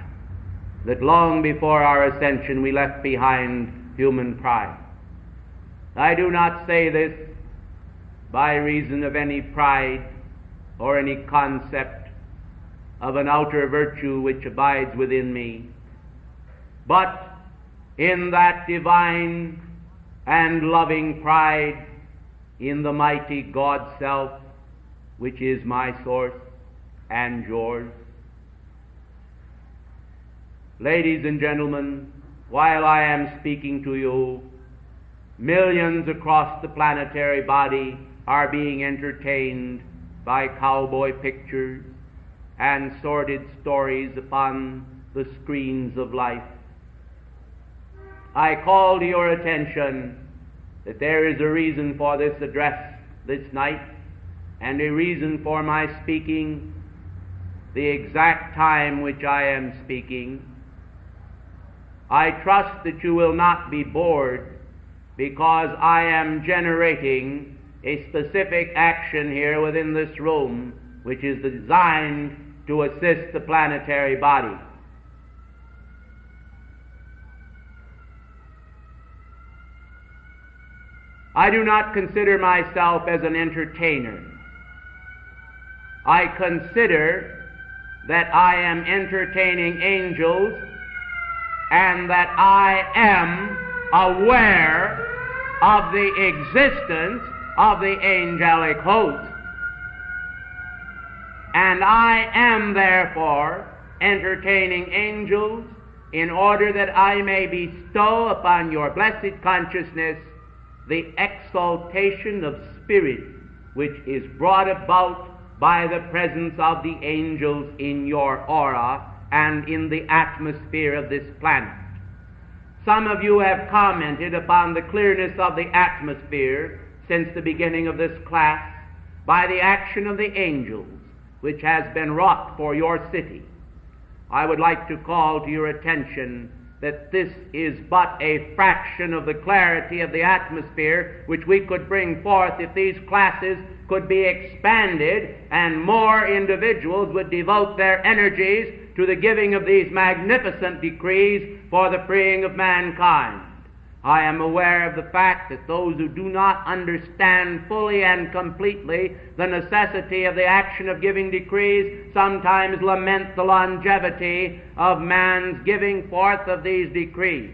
that long before our ascension we left behind human pride. I do not say this by reason of any pride or any concept of an outer virtue which abides within me, but in that divine and loving pride in the mighty God Self, which is my source and yours. Ladies and gentlemen, while I am speaking to you, millions across the planetary body are being entertained by cowboy pictures and sordid stories upon the screens of life. I call to your attention that there is a reason for this address this night, and a reason for my speaking the exact time which I am speaking. I trust that you will not be bored, because I am generating a specific action here within this room which is designed to assist the planetary body. I do not consider myself as an entertainer. I consider that I am entertaining angels and that I am aware of the existence of the angelic host. And I am therefore entertaining angels in order that I may bestow upon your blessed consciousness the exaltation of spirit which is brought about by the presence of the angels in your aura and in the atmosphere of this planet. Some of you have commented upon the clearness of the atmosphere since the beginning of this class by the action of the angels which has been wrought for your city. I would like to call to your attention that this is but a fraction of the clarity of the atmosphere which we could bring forth if these classes could be expanded and more individuals would devote their energies to the giving of these magnificent decrees for the freeing of mankind. I am aware of the fact that those who do not understand fully and completely the necessity of the action of giving decrees sometimes lament the longevity of man's giving forth of these decrees.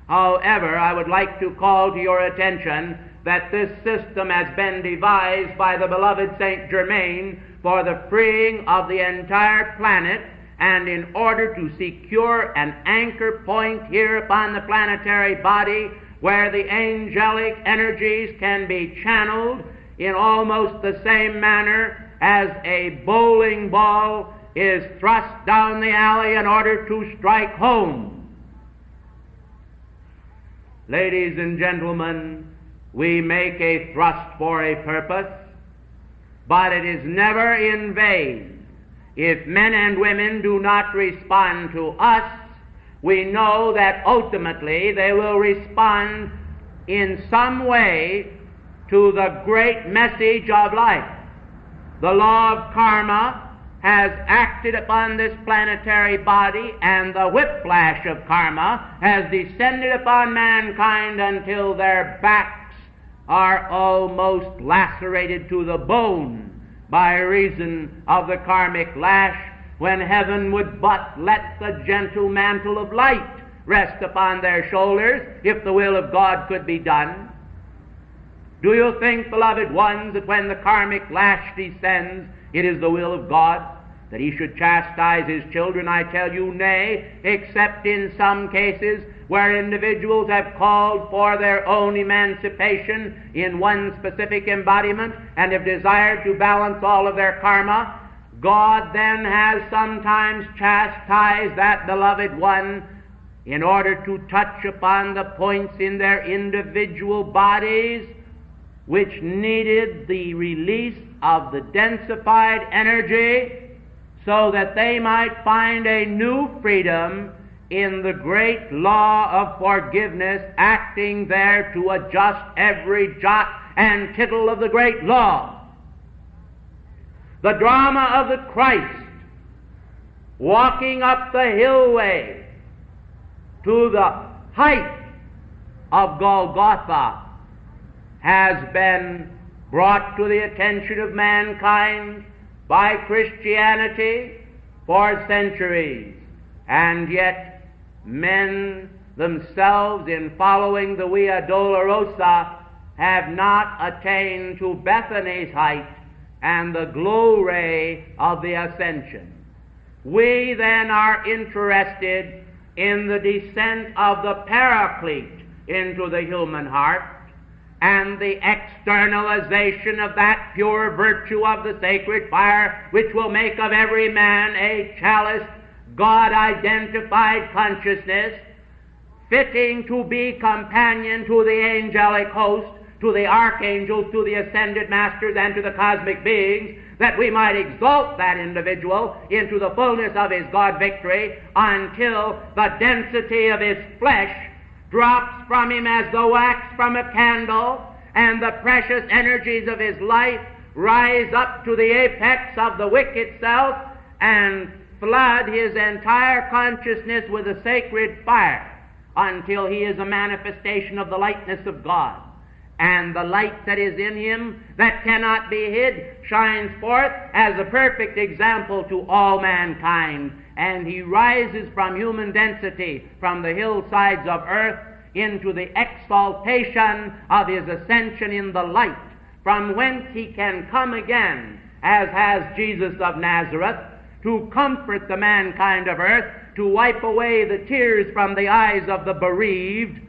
However, I would like to call to your attention that this system has been devised by the beloved Saint Germain for the freeing of the entire planet, and in order to secure an anchor point here upon the planetary body where the angelic energies can be channeled in almost the same manner as a bowling ball is thrust down the alley in order to strike home. Ladies and gentlemen, we make a thrust for a purpose, but it is never in vain. If men and women do not respond to us, we know that ultimately they will respond in some way to the great message of life. The law of karma has acted upon this planetary body, and the whiplash of karma has descended upon mankind until their backs are almost lacerated to the bone by reason of the karmic lash, when heaven would but let the gentle mantle of light rest upon their shoulders, if the will of God could be done. Do you think, beloved ones, that when the karmic lash descends, it is the will of God that he should chastise his children? I tell you, nay, except in some cases where individuals have called for their own emancipation in one specific embodiment and have desired to balance all of their karma. God then has sometimes chastised that beloved one in order to touch upon the points in their individual bodies which needed the release of the densified energy, so that they might find a new freedom in the great law of forgiveness, acting there to adjust every jot and tittle of the great law. The drama of the Christ walking up the hillway to the height of Golgotha has been brought to the attention of mankind by Christianity for centuries, and yet men themselves, in following the Via Dolorosa, have not attained to Bethany's height and the glory of the ascension. We then are interested in the descent of the Paraclete into the human heart, and the externalization of that pure virtue of the sacred fire, which will make of every man a chaliced, God-identified consciousness, fitting to be companion to the angelic host, to the archangels, to the ascended masters, and to the cosmic beings, that we might exalt that individual into the fullness of his God victory until the density of his flesh drops from him as the wax from a candle, and the precious energies of his life rise up to the apex of the wick itself and flood his entire consciousness with a sacred fire until he is a manifestation of the lightness of God. And the light that is in him, that cannot be hid, shines forth as a perfect example to all mankind. And he rises from human density, from the hillsides of earth, into the exaltation of his ascension in the light, from whence he can come again, as has Jesus of Nazareth, to comfort the mankind of earth, to wipe away the tears from the eyes of the bereaved,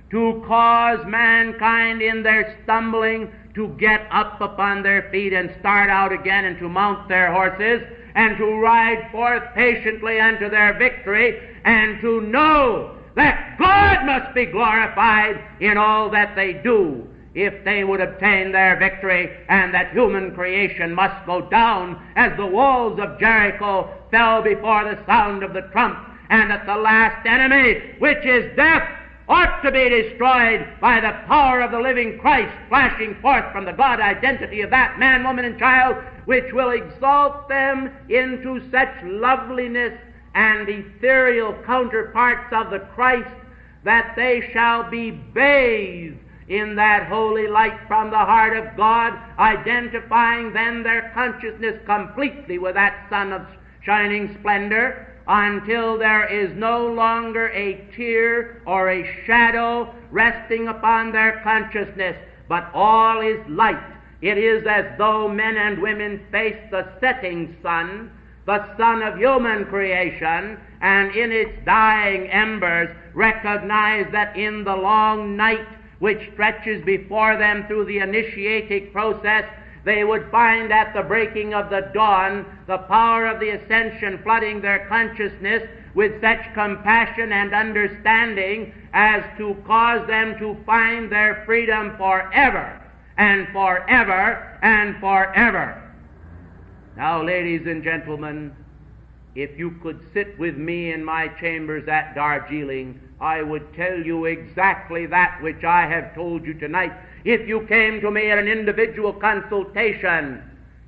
to cause mankind in their stumbling to get up upon their feet and start out again, and to mount their horses and to ride forth patiently unto their victory, and to know that God must be glorified in all that they do if they would obtain their victory, and that human creation must go down as the walls of Jericho fell before the sound of the trump, and that the last enemy, which is death, ought to be destroyed by the power of the living Christ flashing forth from the God identity of that man, woman, and child, which will exalt them into such loveliness and ethereal counterparts of the Christ that they shall be bathed in that holy light from the heart of God, identifying then their consciousness completely with that sun of shining splendor, until there is no longer a tear or a shadow resting upon their consciousness, but all is light. It is as though men and women face the setting sun, the sun of human creation, and in its dying embers recognize that in the long night which stretches before them through the initiatic process, they would find at the breaking of the dawn the power of the ascension flooding their consciousness with such compassion and understanding as to cause them to find their freedom forever and forever and forever. Now, ladies and gentlemen, if you could sit with me in my chambers at Darjeeling, I would tell you exactly that which I have told you tonight if you came to me at an individual consultation,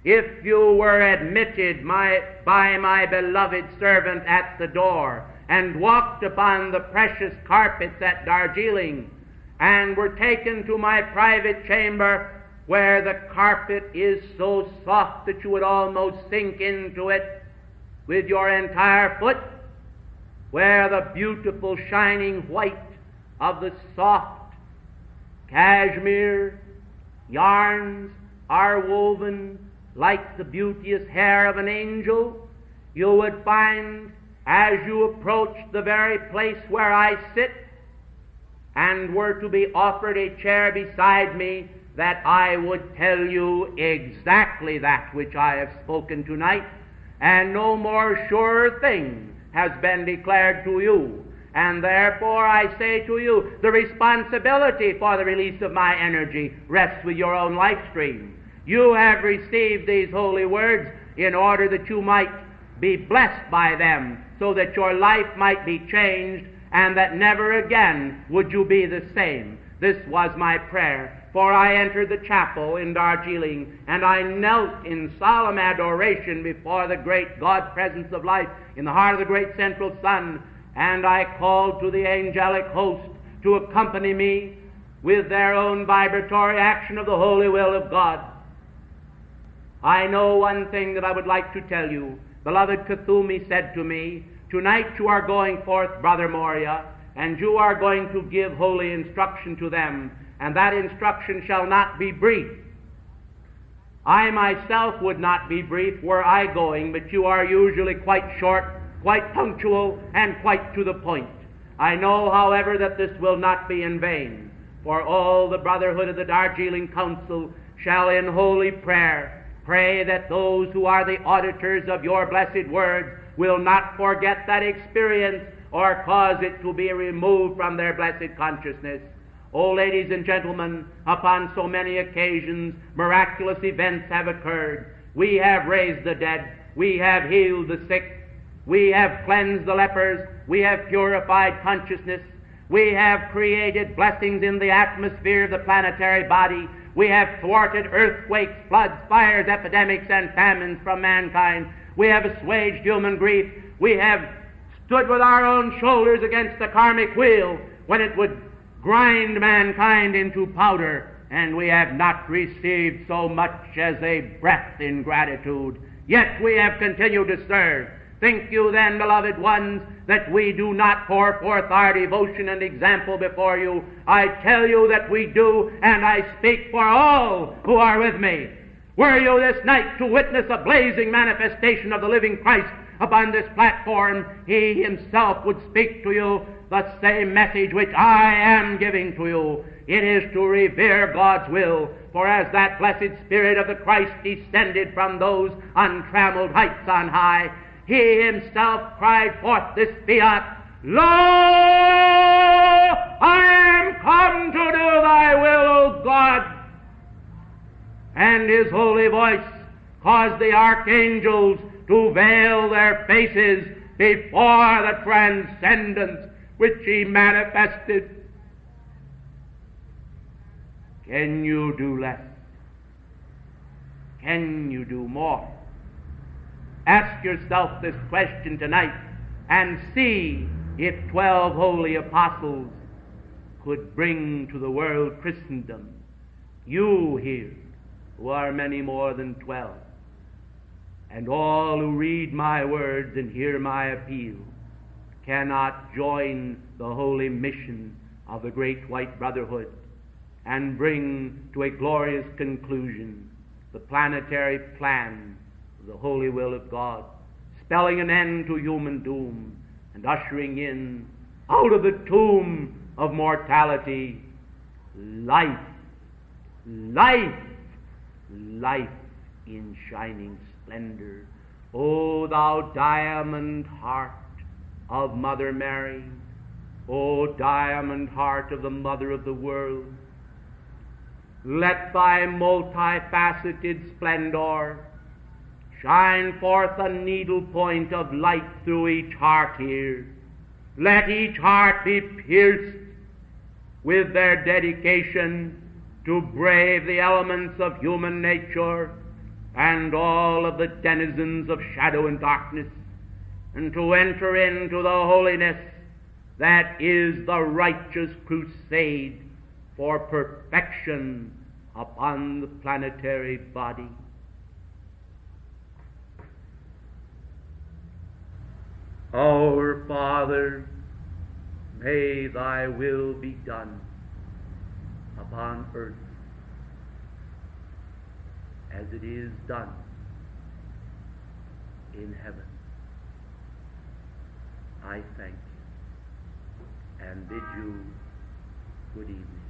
if you were admitted by my beloved servant at the door, and walked upon the precious carpets at Darjeeling, and were taken to my private chamber, where the carpet is so soft that you would almost sink into it with your entire foot, where the beautiful shining white of the soft cashmere yarns are woven like the beauteous hair of an angel, you would find, as you approach the very place where I sit, and were to be offered a chair beside me, that I would tell you exactly that which I have spoken tonight, and no more sure thing has been declared to you. And therefore I say to you, the responsibility for the release of my energy rests with your own life stream. You have received these holy words in order that you might be blessed by them, so that your life might be changed, and that never again would you be the same. This was my prayer. For I entered the chapel in Darjeeling, and I knelt in solemn adoration before the great God presence of life in the heart of the great central sun, and I called to the angelic host to accompany me with their own vibratory action of the holy will of God. I know one thing that I would like to tell you. Beloved Kuthumi said to me, tonight you are going forth, Brother Moria, and you are going to give holy instruction to them, and that instruction shall not be brief. I myself would not be brief were I going, but you are usually quite short, quite punctual, and quite to the point. I know, however, that this will not be in vain, for all the brotherhood of the Darjeeling Council shall in holy prayer pray that those who are the auditors of your blessed words will not forget that experience or cause it to be removed from their blessed consciousness. Oh, ladies and gentlemen, upon so many occasions miraculous events have occurred. We have raised the dead, we have healed the sick, we have cleansed the lepers, we have purified consciousness, we have created blessings in the atmosphere of the planetary body, we have thwarted earthquakes, floods, fires, epidemics, and famines from mankind, we have assuaged human grief, we have stood with our own shoulders against the karmic wheel when it would grind mankind into powder, and we have not received so much as a breath in gratitude. Yet we have continued to serve. Think you then, beloved ones, that we do not pour forth our devotion and example before you? I tell you that we do, and I speak for all who are with me. Were you this night to witness a blazing manifestation of the living Christ upon this platform, he himself would speak to you the same message which I am giving to you. It is to revere God's will, for as that blessed Spirit of the Christ descended from those untrammeled heights on high, he himself cried forth this fiat, Lo, I am come to do thy will, O God. And his holy voice caused the archangels to veil their faces before the transcendence which he manifested. Can you do less? Can you do more? Ask yourself this question tonight and see if 12 holy apostles could bring to the world Christendom. You here, who are many more than 12, and all who read my words and hear my appeal, cannot join the holy mission of the great white brotherhood and bring to a glorious conclusion the planetary plan of the holy will of God, spelling an end to human doom and ushering in, out of the tomb of mortality, life, life, life in shining splendor. O thou diamond heart of Mother Mary, O diamond heart of the Mother of the world, let thy multifaceted splendor shine forth a needle point of light through each heart here. Let each heart be pierced with their dedication to brave the elements of human nature and all of the denizens of shadow and darkness, and to enter into the holiness that is the righteous crusade for perfection upon the planetary body. Our Father, may thy will be done upon earth as it is done in heaven. I thank you and bid you good evening.